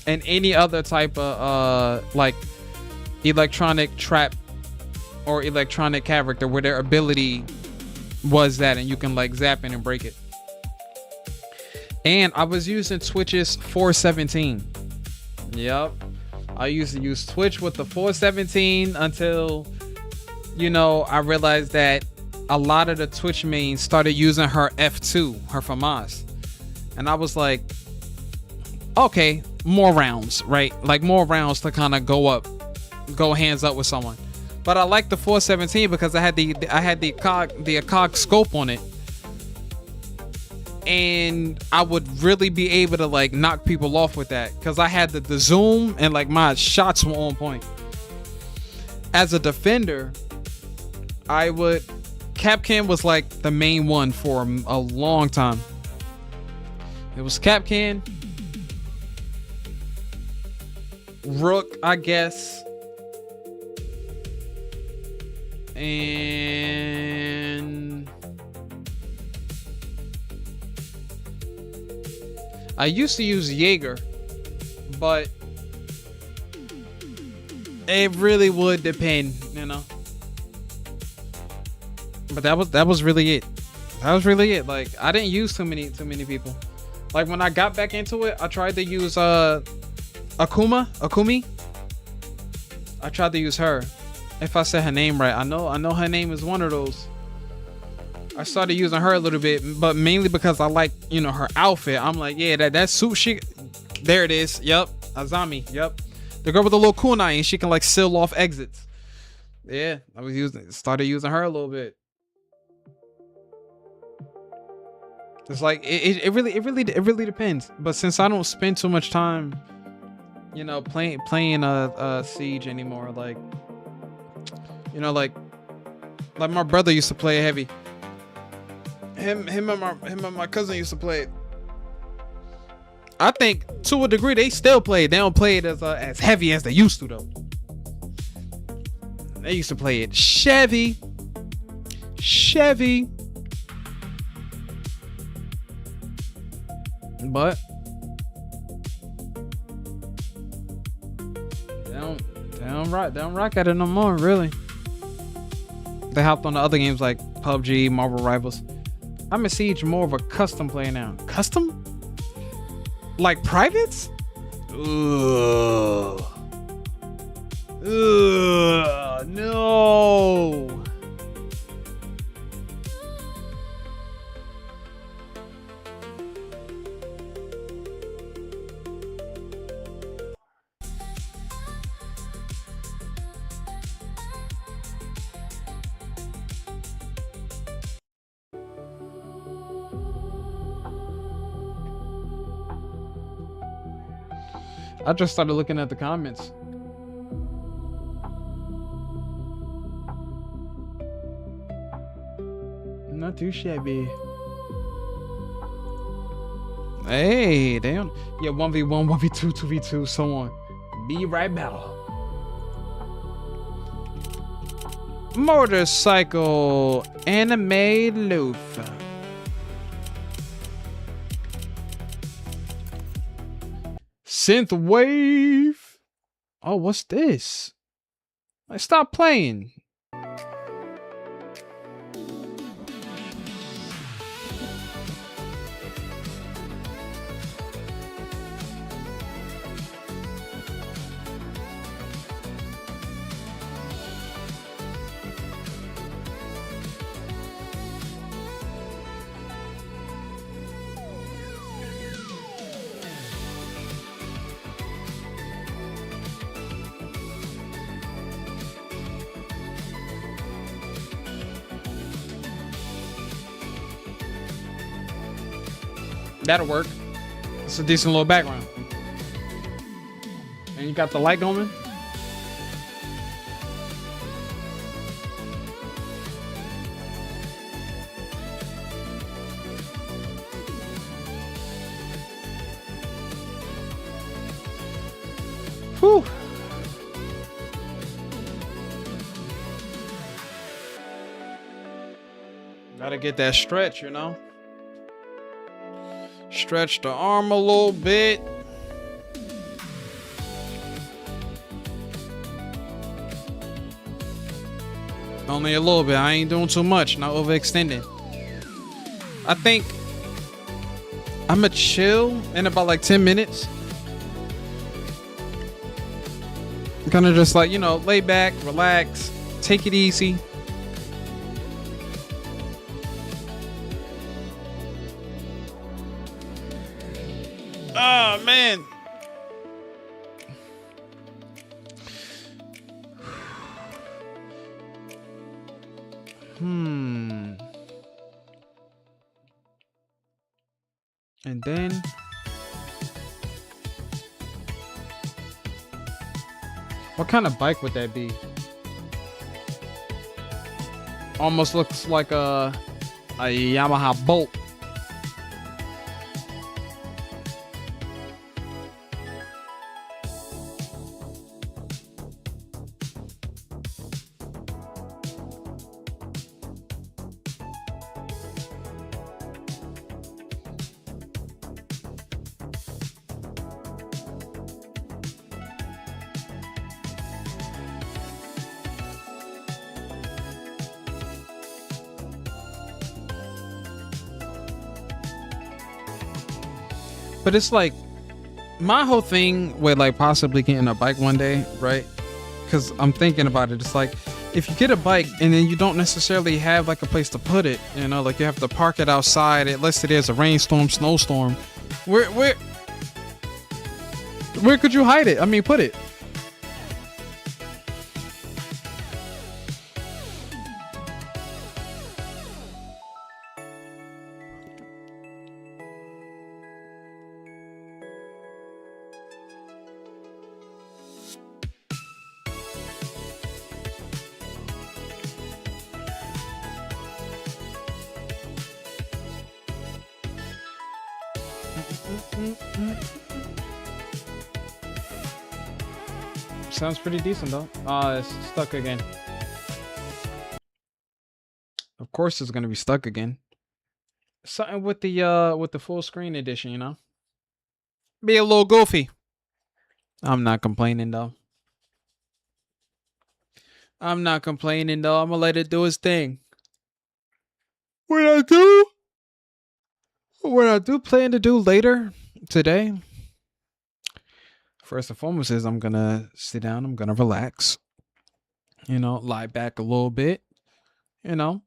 A: and any other type of like electronic trap or electronic character where their ability was that, and you can like zap it and break it. And I was using Twitch's 417. Yep. I used to use Twitch with the 417 until, you know, I realized that a lot of the Twitch mains started using her F2, her FAMAS. And I was like, okay, more rounds, right? Like more rounds to kind of go hands up with someone. But I like the 417 because I had the ACOG scope on it. And I would really be able to like knock people off with that because I had the zoom and like my shots were on point. As a defender, Kapkan was like the main one for a long time. It was Kapkan, Rook, I guess, and I used to use Jaeger, but it really would depend, you know. But that was really it. That was really it. Like I didn't use too many people. Like when I got back into it, I tried to use Akumi. I tried to use her. If I said her name right, I know her name is one of those. I started using her a little bit, but mainly because I like, you know, her outfit. I'm like, yeah, that suit she, there it is. Yep, Azami. Yep, the girl with the little kunai, and she can like seal off exits. Yeah, started using her a little bit. It's like it really depends. But since I don't spend too much time, you know, playing Siege anymore, like, you know, like my brother used to play heavy. Him and my cousin used to play it. I think to a degree they still play it. They don't play it as heavy as they used to though. They used to play it Chevy. But they don't rock at it no more, really. They hopped on the other games like PUBG, Marvel Rivals. I'm a Siege more of a custom player now. Custom? Like privates? Ugh, no. I just started looking at the comments. Not too shabby. Hey, damn. Yeah, 1v1, 1v2, 2v2, so on. Be right back. Motorcycle anime loaf. Synthwave. Oh, what's this? Stop playing. That'll work. It's a decent little background. And you got the light going. Whew. Gotta get that stretch, you know? Stretch the arm a little bit. Only a little bit. I ain't doing too much. Not overextending. I think I'm gonna chill in about like 10 minutes. Kind of just like, you know, lay back, relax, take it easy. Oh, man. And then what kind of bike would that be? Almost looks like a Yamaha Bolt. But it's like my whole thing with like possibly getting a bike one day, right? Because I'm thinking about it. It's like if you get a bike and then you don't necessarily have like a place to put it, you know, like you have to park it outside unless it is a rainstorm, snowstorm. Where could you hide it? I mean, put it. Sounds pretty decent though. It's stuck again. Of course it's gonna be stuck again. Something with the full screen edition, you know? Be a little goofy. I'm not complaining though. I'm not complaining though. I'm gonna let it do its thing. What I do plan to do later today, first and foremost, is I'm gonna sit down, I'm gonna relax, you know, lie back a little bit, you know.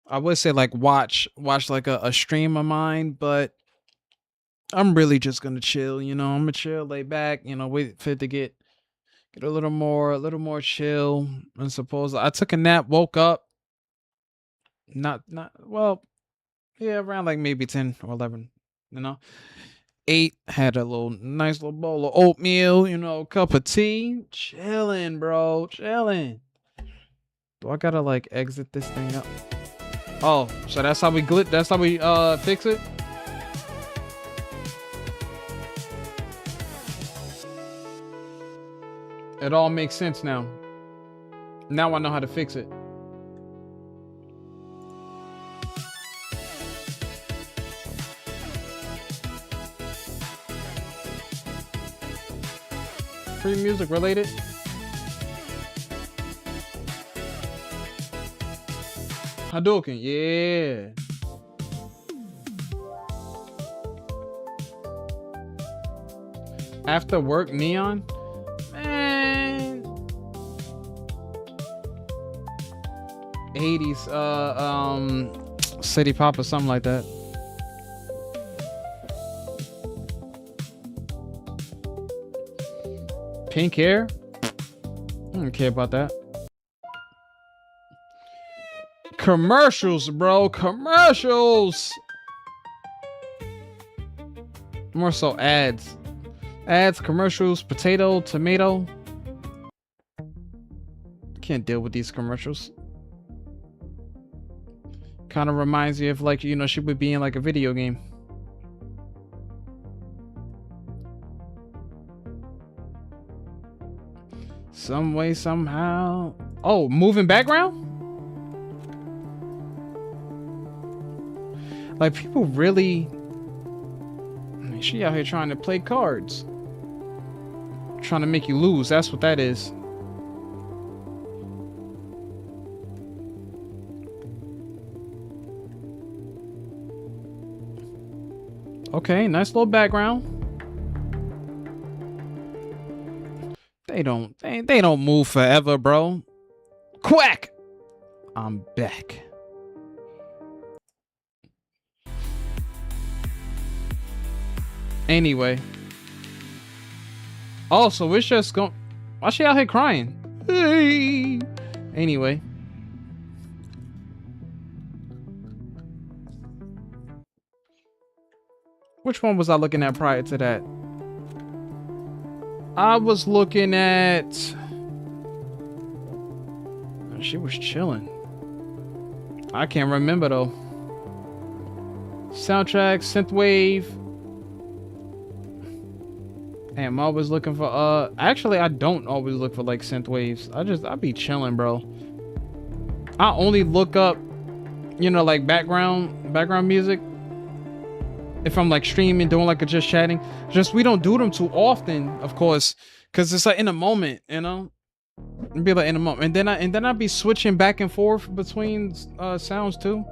A: I would say like watch like a stream of mine, but I'm really just gonna chill, you know. I'm gonna chill, lay back, you know, wait for it to get a little more chill. And suppose I took a nap, woke up, not well, yeah, around like maybe 10 or 11, you know. Ate, had a nice little bowl of oatmeal, you know, cup of tea, chilling, bro, chilling. Do I gotta like exit this thing up? Oh, so that's how we fix it? It all makes sense now. Now I know how to fix it. Free music related. Hadouken, yeah. After work, Neon? Man. 80s, City Pop or something like that. Pink hair? I don't care about that. Commercials, bro. Commercials. More so ads. Ads, commercials, potato, tomato. Can't deal with these commercials. Kind of reminds me of like, you know, she would be in like a video game. Some way, somehow. Oh, moving background? Like, people really... I mean, she out here trying to play cards. Trying to make you lose. That's what that is. Okay, nice little background. They don't move forever, bro. Quack! I'm back. Anyway. Oh, so it's just going... Why she out here crying? Hey. Anyway. Which one was I looking at prior to that? I was looking at... She was chilling. I can't remember though. Soundtrack, synthwave. Damn, I'm always looking for actually I don't always look for like synthwaves. I be chilling, bro. I only look up, you know, like background music if I'm like streaming, doing like a just chatting. Just we don't do them too often, of course, because it's like in a moment, you know. It'd be like in a moment, and then I'd be switching back and forth between sounds too.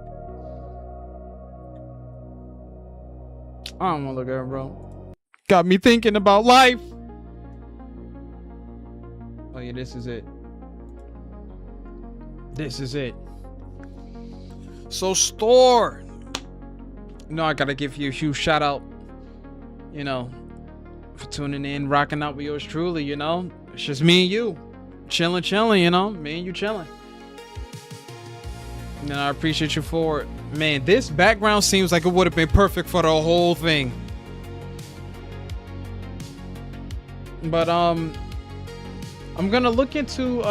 A: I don't want to look at her, bro. Got me thinking about life. Oh yeah, this is it. This is it. So store. No, I gotta give you a huge shout out, you know, for tuning in, rocking out with yours truly, you know. It's just me and you. Chilling, you know. Me and you chilling. And I appreciate you for it. Man, this background seems like it would have been perfect for the whole thing. But I'm gonna look into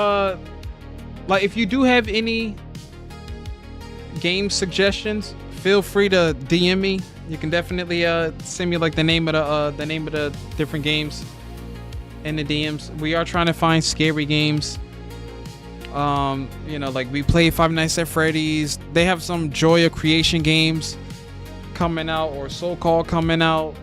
A: like if you do have any game suggestions, feel free to DM me. You can definitely send me like the name of the different games in the DMs. We are trying to find scary games. You know, like we play Five Nights at Freddy's. They have some Joy of Creation games coming out, or so-called coming out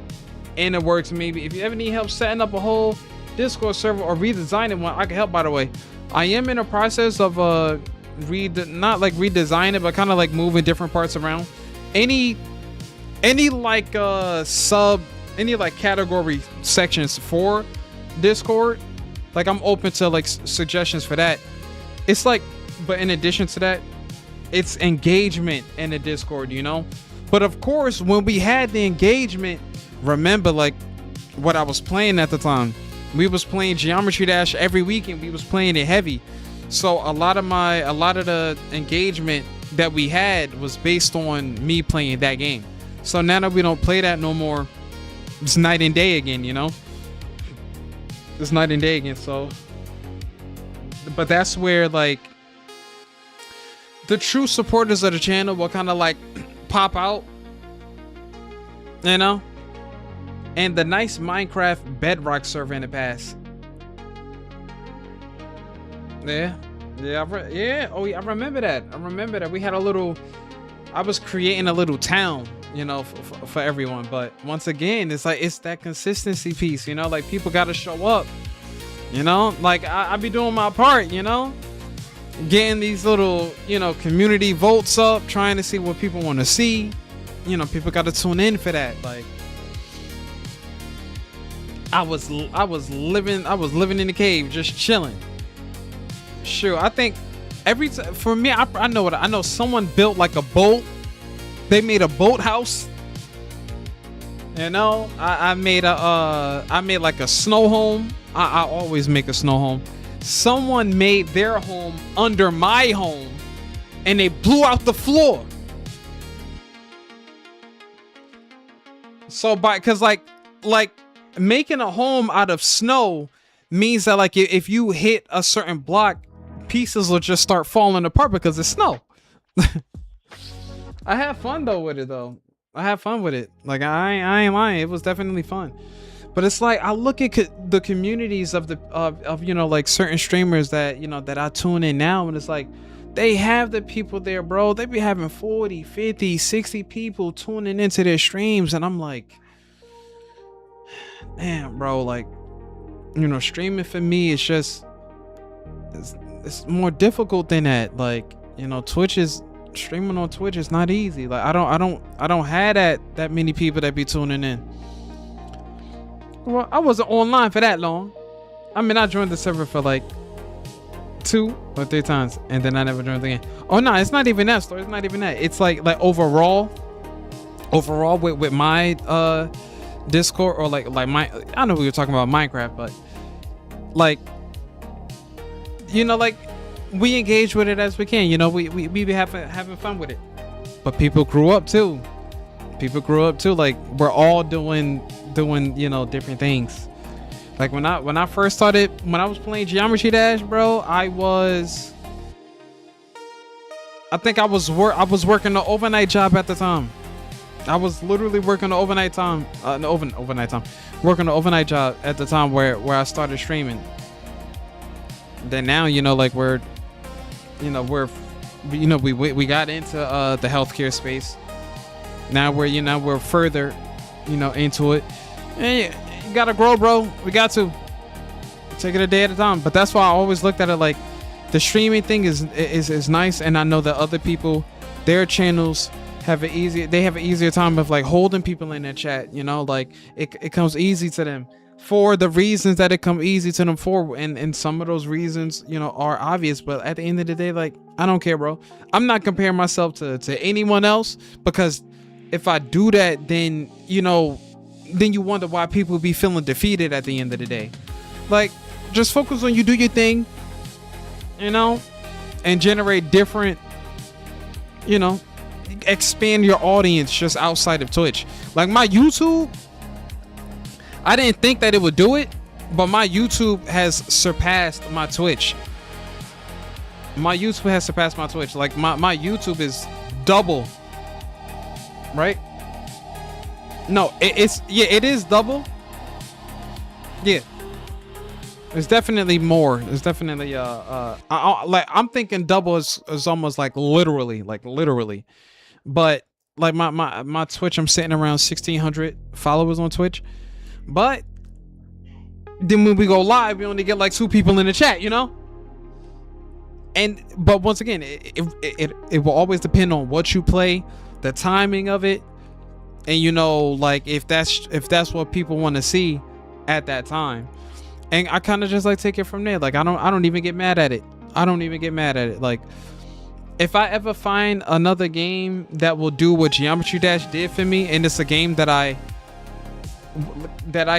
A: in the works. Maybe if you ever need help setting up a whole Discord server or redesigning one, I can help. By the way, I am in a process of not like redesign it, but kind of like moving different parts around. Any like any like category sections for Discord, like I'm open to like suggestions for that. It's like, but in addition to that, it's engagement in the Discord, you know. But of course, when we had the engagement, remember like what I was playing at the time. We was playing Geometry Dash every weekend. We was playing it heavy, so a lot of the engagement that we had was based on me playing that game. So now that we don't play that no more, it's night and day again, you know. It's night and day again. So, but that's where like the true supporters of the channel will kind of like pop out, you know. And the nice Minecraft Bedrock server in the past. Yeah. Oh yeah, I remember that. We had a little, I was creating a little town, you know, for everyone. But once again, it's like, it's that consistency piece, you know, like people got to show up, you know, like I be doing my part, you know, getting these little, you know, community votes up, trying to see what people want to see. You know, people got to tune in for that. Like I was living in the cave, just chilling. Sure, I think every time for me, I know someone built like a boat. They made a boathouse. You know, I made like a snow home. I always make a snow home. Someone made their home under my home, and they blew out the floor. So because like making a home out of snow means that like if you hit a certain block, pieces will just start falling apart because it's snow. I had fun though with it though. I had fun with it. Like I ain't lying. It was definitely fun. But it's like I look at the communities of the of you know, like certain streamers that, you know, that I tune in now, and it's like they have the people there, bro. They be having 40, 50, 60 people tuning into their streams, and I'm like, man, bro, like, you know, streaming for me is just it's more difficult than that. Like, you know, streaming on Twitch is not easy. Like I don't have that many people that be tuning in. Well, I wasn't online for that long. I mean, I joined the server for like 2 or 3 times, and then I never joined again. Oh no, it's not even that story. It's not even that. It's like overall with my Discord, or like my, I don't know, we were talking about Minecraft, but like, you know, like we engage with it as we can. You know, we be having fun with it. But people grew up too. Like we're all doing, you know, different things. Like when I first started, when I was playing Geometry Dash, bro, I think I was working an overnight job at the time. I was literally working an overnight time, working an overnight job at the time where I started streaming. Then now, you know, like we got into the healthcare space. Now we're further, you know, into it. And you gotta grow, bro. We got to take it a day at a time. But that's why I always looked at it like the streaming thing is nice, and I know that other people, their channels have an easier time of like holding people in their chat. You know, like it comes easy to them for the reasons that it come easy to them for, and some of those reasons, you know, are obvious. But at the end of the day, like, I don't care, bro. I'm not comparing myself to anyone else, because if I do that, then, you know, then you wonder why people be feeling defeated at the end of the day. Like, just focus on you, do your thing, you know, and generate different, you know, expand your audience just outside of Twitch. Like my YouTube, I didn't think that it would do it, but my YouTube has surpassed my Twitch. Like my YouTube is double, right? No, it is double. Yeah, it's definitely more. It's definitely I'm thinking double is almost like literally. But like my Twitch, I'm sitting around 1,600 followers on Twitch. But then when we go live, we only get like 2 people in the chat, you know? But once again, it will always depend on what you play, the timing of it, and, you know, like if that's what people want to see at that time. And I kind of just like take it from there. Like I don't even get mad at it. Like, if I ever find another game that will do what Geometry Dash did for me, and it's a game that I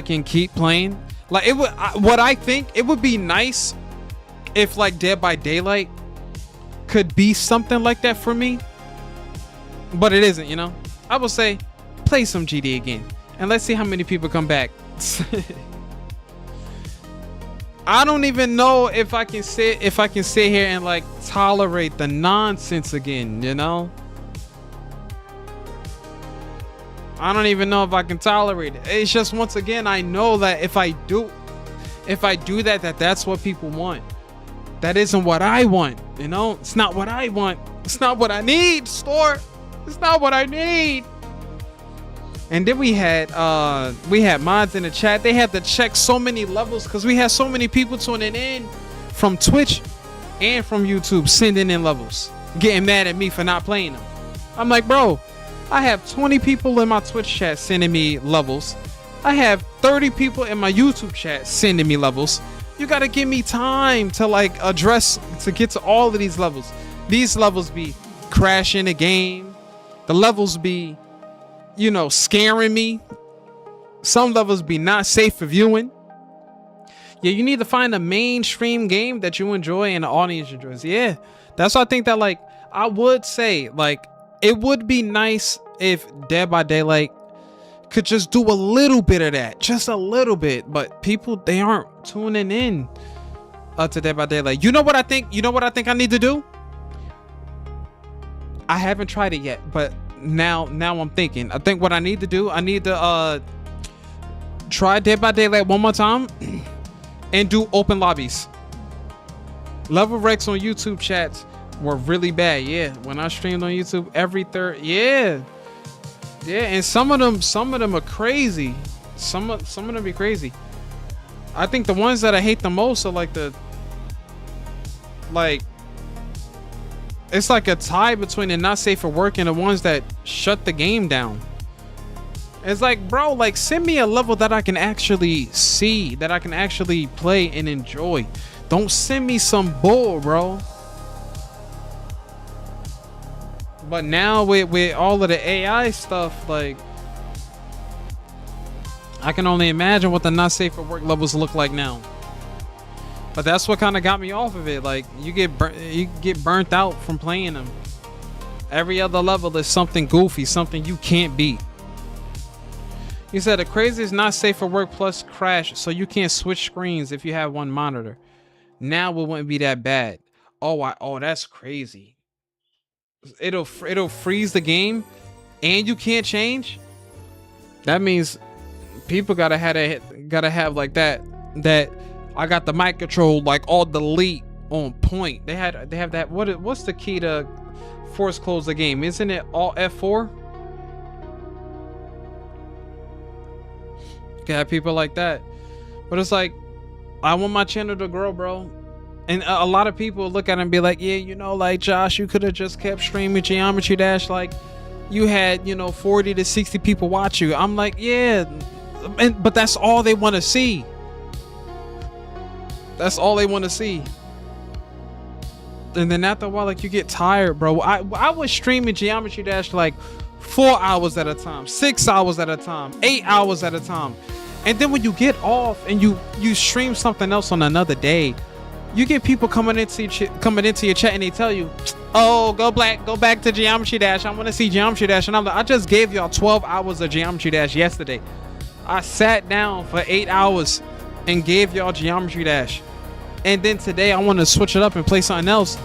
A: can keep playing, like what I think it would be nice if like Dead by Daylight could be something like that for me, but it isn't, you know. I will say play some GD again, and let's see how many people come back. I don't even know if I can sit here and like tolerate the nonsense again, you know? I don't even know if I can tolerate it. It's just, once again, I know that if I do that, that's what people want. That isn't what I want, you know? It's not what I want. It's not what I need, store. It's not what I need. And then we had mods in the chat. They had to check so many levels because we had so many people tuning in from Twitch and from YouTube, sending in levels, getting mad at me for not playing them. I'm like, bro, I have 20 people in my Twitch chat sending me levels. I have 30 people in my YouTube chat sending me levels. You gotta give me time to like to get to all of these levels. These levels be crashing the game. The levels be, you know, scaring me. Some levels be not safe for viewing. Yeah, you need to find a mainstream game that you enjoy and the audience enjoys. Yeah, that's why I think that, like, I would say, like, it would be nice if Dead by Daylight could just do a little bit of that, just a little bit. But people, they aren't tuning in to Dead by Daylight. You know what I think I need to do? I haven't tried it yet, but now I'm thinking. I think what I need to do, I need to try Dead by Daylight one more time and do open lobbies. Level Rex on YouTube chats were really bad. Yeah, when I streamed on YouTube every third, yeah, and some of them are crazy. Some of them be crazy. I think the ones that I hate the most are like it's like a tie between the not safe for work and the ones that shut the game down. It's like, bro, like send me a level that I can actually see, that I can actually play and enjoy. Don't send me some bull, bro. But now with all of the AI stuff, like I can only imagine what the not safe for work levels look like now. But that's what kind of got me off of it. Like you get burnt out from playing them. Every other level is something goofy, something you can't beat. He said the craziest not safe for work plus crash, so you can't switch screens if you have one monitor. Now it wouldn't be that bad. Oh, that's crazy. It'll freeze the game, and you can't change. That means people gotta have like that. I got the mic control like all delete on point. They have that. What's the key to force close the game? Isn't it all F4? Got people like that, but it's like I want my channel to grow, bro. And a lot of people look at it and be like, yeah, you know, like Josh, you could have just kept streaming Geometry Dash. Like you had, 40 to 60 people watch you. I'm like, yeah, but that's all they want to see. That's all they want to see. And then after a while, like you get tired, bro. I was streaming Geometry Dash like 4 hours at a time, 6 hours at a time, 8 hours at a time. And then when you get off and you stream something else on another day, you get people coming into your chat and they tell you, oh, go back to Geometry Dash. I want to see Geometry Dash. And I'm like, I just gave y'all 12 hours of Geometry Dash yesterday. I sat down for 8 hours and gave y'all Geometry Dash. And then today I want to switch it up and play something else.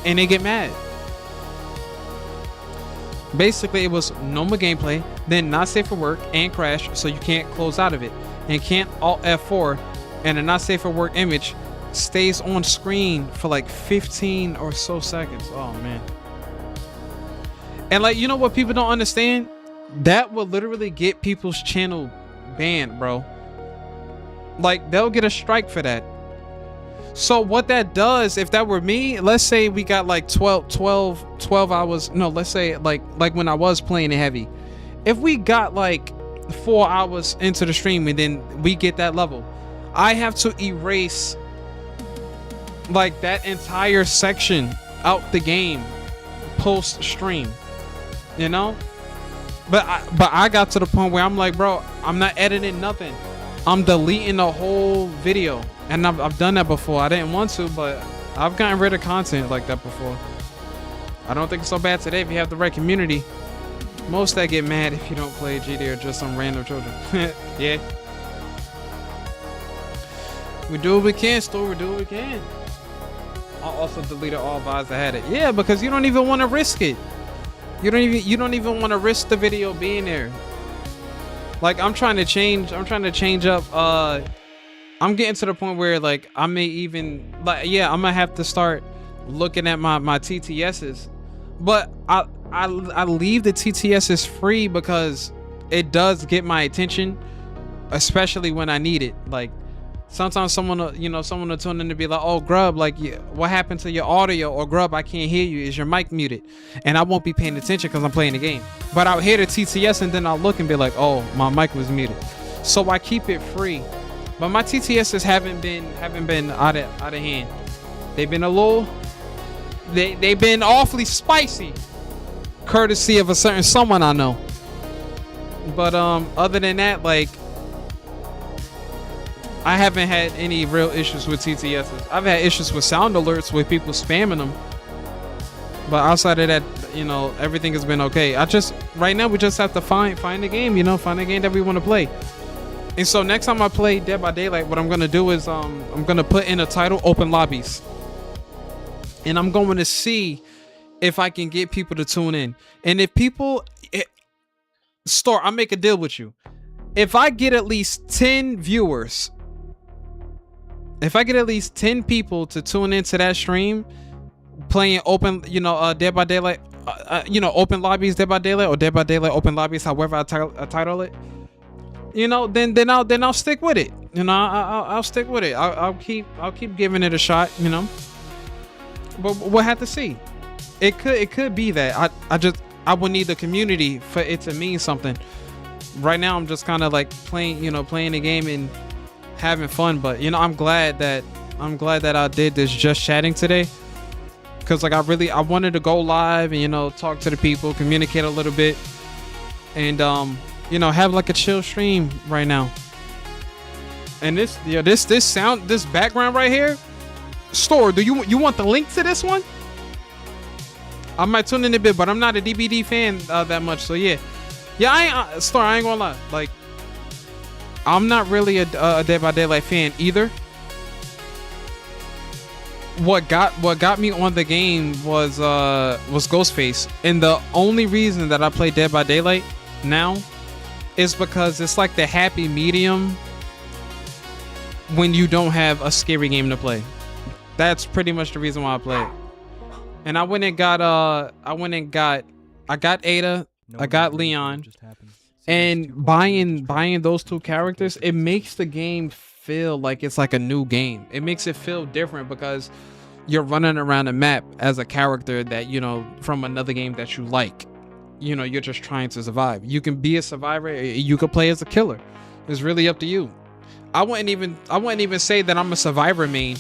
A: And they get mad. Basically, it was no more gameplay, then not safe for work and crash, so you can't close out of it. And can't Alt F4, and a not safe for work image stays on screen for like 15 or so seconds. Oh, man. And like, you know what people don't understand? That will literally get people's channel banned, bro. Like, they'll get a strike for that. So what that does, if that were me, let's say we got like 12 hours. No, let's say like when I was playing it heavy. If we got like 4 hours into the stream and then we get that level, I have to erase like that entire section out the game post stream, you know? But I got to the point where I'm like, bro, I'm not editing nothing. I'm deleting the whole video. And I've done that before. I didn't want to, but I've gotten rid of content like that before. I don't think it's so bad today if you have the right community. Most that get mad if you don't play GD or just some random children. Yeah. We do what we can, Store. We do what we can. I also deleted all VODs that had it. Yeah, because you don't even want to risk it. You don't even want to risk the video being there. Like I'm trying to change up. I'm getting to the point where like I may even like I'm gonna have to start looking at my TTSs, but I leave the TTSs free because it does get my attention, especially when I need it. Like sometimes someone will tune in to be like, oh Grub, like what happened to your audio? Or Grub, I can't hear you, is your mic muted? And I won't be paying attention because I'm playing the game, but I'll hear the TTS and then I'll look and be like, oh, my mic was muted. So I keep it free. But my TTSs haven't been out of hand. They've been a little, they've been awfully spicy, courtesy of a certain someone I know. But other than that, like I haven't had any real issues with TTSs. I've had issues with sound alerts with people spamming them. But outside of that, everything has been okay. Right now we just have to find the game, find the game that we want to play. And so next time I play Dead by Daylight, what I'm going to do is I'm going to put in a title, Open Lobbies. And I'm going to see if I can get people to tune in. And if people... Store, I'll make a deal with you. if I get at least 10 viewers, if I get at least 10 people to tune into that stream playing open, Dead by Daylight, open lobbies, Dead by Daylight, or Dead by Daylight open lobbies, however I title it, then I'll stick with it. I'll stick with it. I'll keep giving it a shot. But we'll have to see. It could be that I would need the community for it to mean something. Right now I'm just kind of like playing the game and having fun. But I'm glad that I did this just chatting today, because like I wanted to go live and talk to the people, communicate a little bit, and have like a chill stream right now. And this background right here, Store, do you want the link to this one? I might tune in a bit, but I'm not a DBD fan that much, so yeah, Store, I ain't gonna lie, like I'm not really a Dead by Daylight fan either. What got me on the game was Ghostface, and the only reason that I play Dead by Daylight now is because it's like the happy medium when you don't have a scary game to play. That's pretty much the reason why I play it. And I got Ada, I got Leon, and buying those two characters, it makes the game feel like it's like a new game. It makes it feel different because you're running around the map as a character that from another game that you like. You're just trying to survive. You can be a survivor, you could play as a killer. It's really up to you. I wouldn't even say that I'm a survivor main.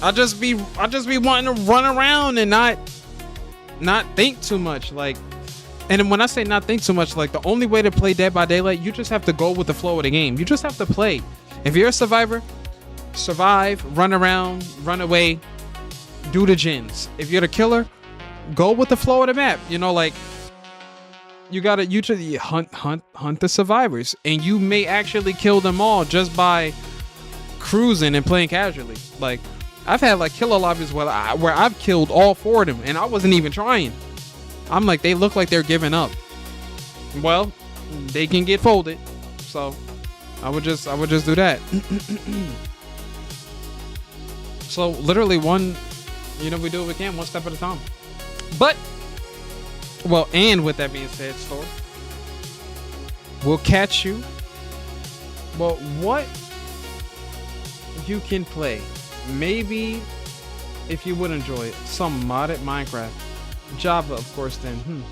A: I just be wanting to run around and not think too much. Like, and when I say not think too much, like the only way to play Dead by Daylight, you just have to go with the flow of the game. You just have to play. If you're a survivor, survive, run around, run away, do the gens. If you're the killer, go with the flow of the map. Like you just hunt the survivors, and you may actually kill them all just by cruising and playing casually. Like I've had like killer lobbies where I've killed all 4 of them and I wasn't even trying. I'm like, they look like they're giving up. Well, they can get folded, so I would just do that. So literally we do what we can, one step at a time. But and with that being said, Store, we'll catch you. But what you can play, maybe if you would enjoy it, some modded Minecraft, Java, of course. Then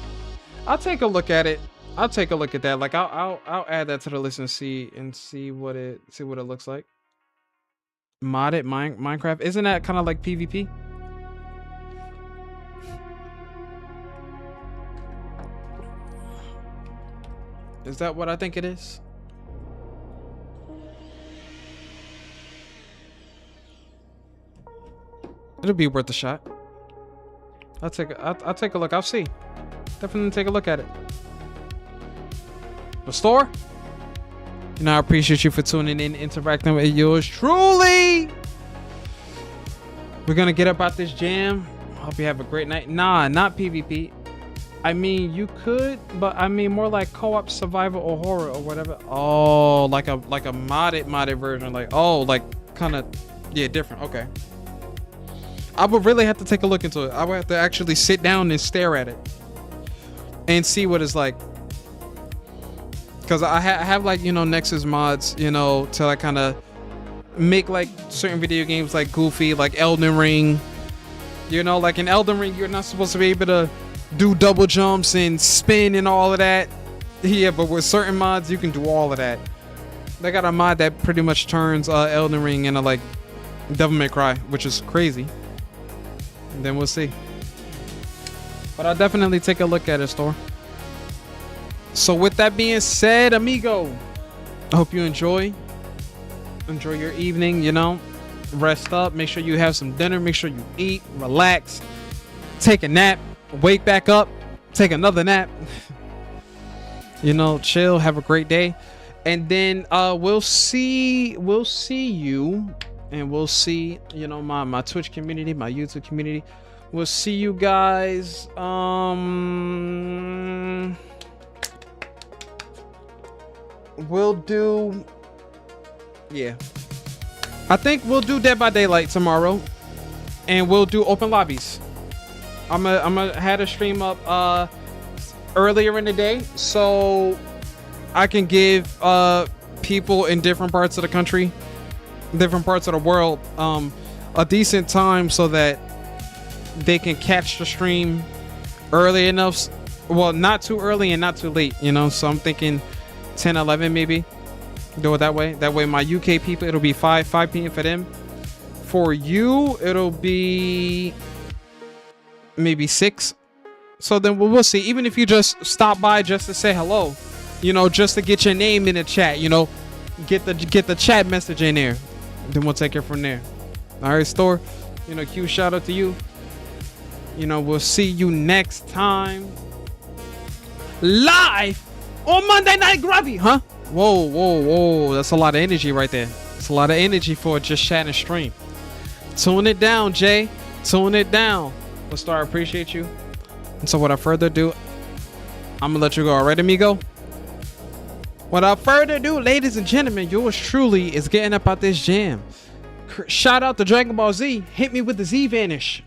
A: I'll take a look at it. I'll take a look at that. Like I'll add that to the list and see what it looks like. Modded Minecraft, isn't that kind of like PvP? Is that what I think it is? It'll be worth a shot. I'll take a look. I'll see. Definitely take a look at it. The Store, I appreciate you for tuning in, interacting with yours truly. We're gonna get up out this jam. Hope you have a great night. Nah, not PvP. I mean, you could, but I mean more like co-op survival or horror or whatever. Oh, like a modded version. Like, oh, like kind of, yeah, different. Okay. I would really have to take a look into it. I would have to actually sit down and stare at it and see what it's like. Because I have like, Nexus mods, to like kind of make like certain video games like goofy, like Elden Ring. Like in Elden Ring, you're not supposed to be able to do double jumps and spin and all of that. Yeah, but with certain mods, you can do all of that. They got a mod that pretty much turns Elden Ring into like Devil May Cry, which is crazy. And then we'll see. But I'll definitely take a look at it, Store. So with that being said, amigo, I hope you enjoy your evening, rest up, make sure you have some dinner, make sure you eat, relax, take a nap, wake back up, take another nap, chill, have a great day. And then we'll see you, and we'll see, my Twitch community, my YouTube community. We'll see you guys we'll do. Yeah, I think we'll do Dead by Daylight tomorrow, and we'll do open lobbies. I'm gonna had a stream up earlier in the day, so I can give people in different parts of the country, different parts of the world, a decent time so that they can catch the stream early enough. Well, not too early and not too late, you know. So I'm thinking 10, 11 maybe. Do it that way. That way, my UK people, it'll be 5 p.m. for them. For you, it'll be maybe 6. So then we'll see. Even if you just stop by just to say hello, you know, just to get your name in the chat, you know, get the chat message in there. Then we'll take it from there. All right, Store. You know, Q, shout out to you. You know, we'll see you next time. Live on Monday Night Grubby, huh? Whoa. That's a lot of energy right there. It's a lot of energy for just chat and stream. Tune it down, Jay. Tune it down. Well, Star, I appreciate you. And so without further ado, I'm going to let you go. All right, amigo? Without further ado, ladies and gentlemen, yours truly is getting up out this jam. Shout out to Dragon Ball Z. Hit me with the Z Vanish.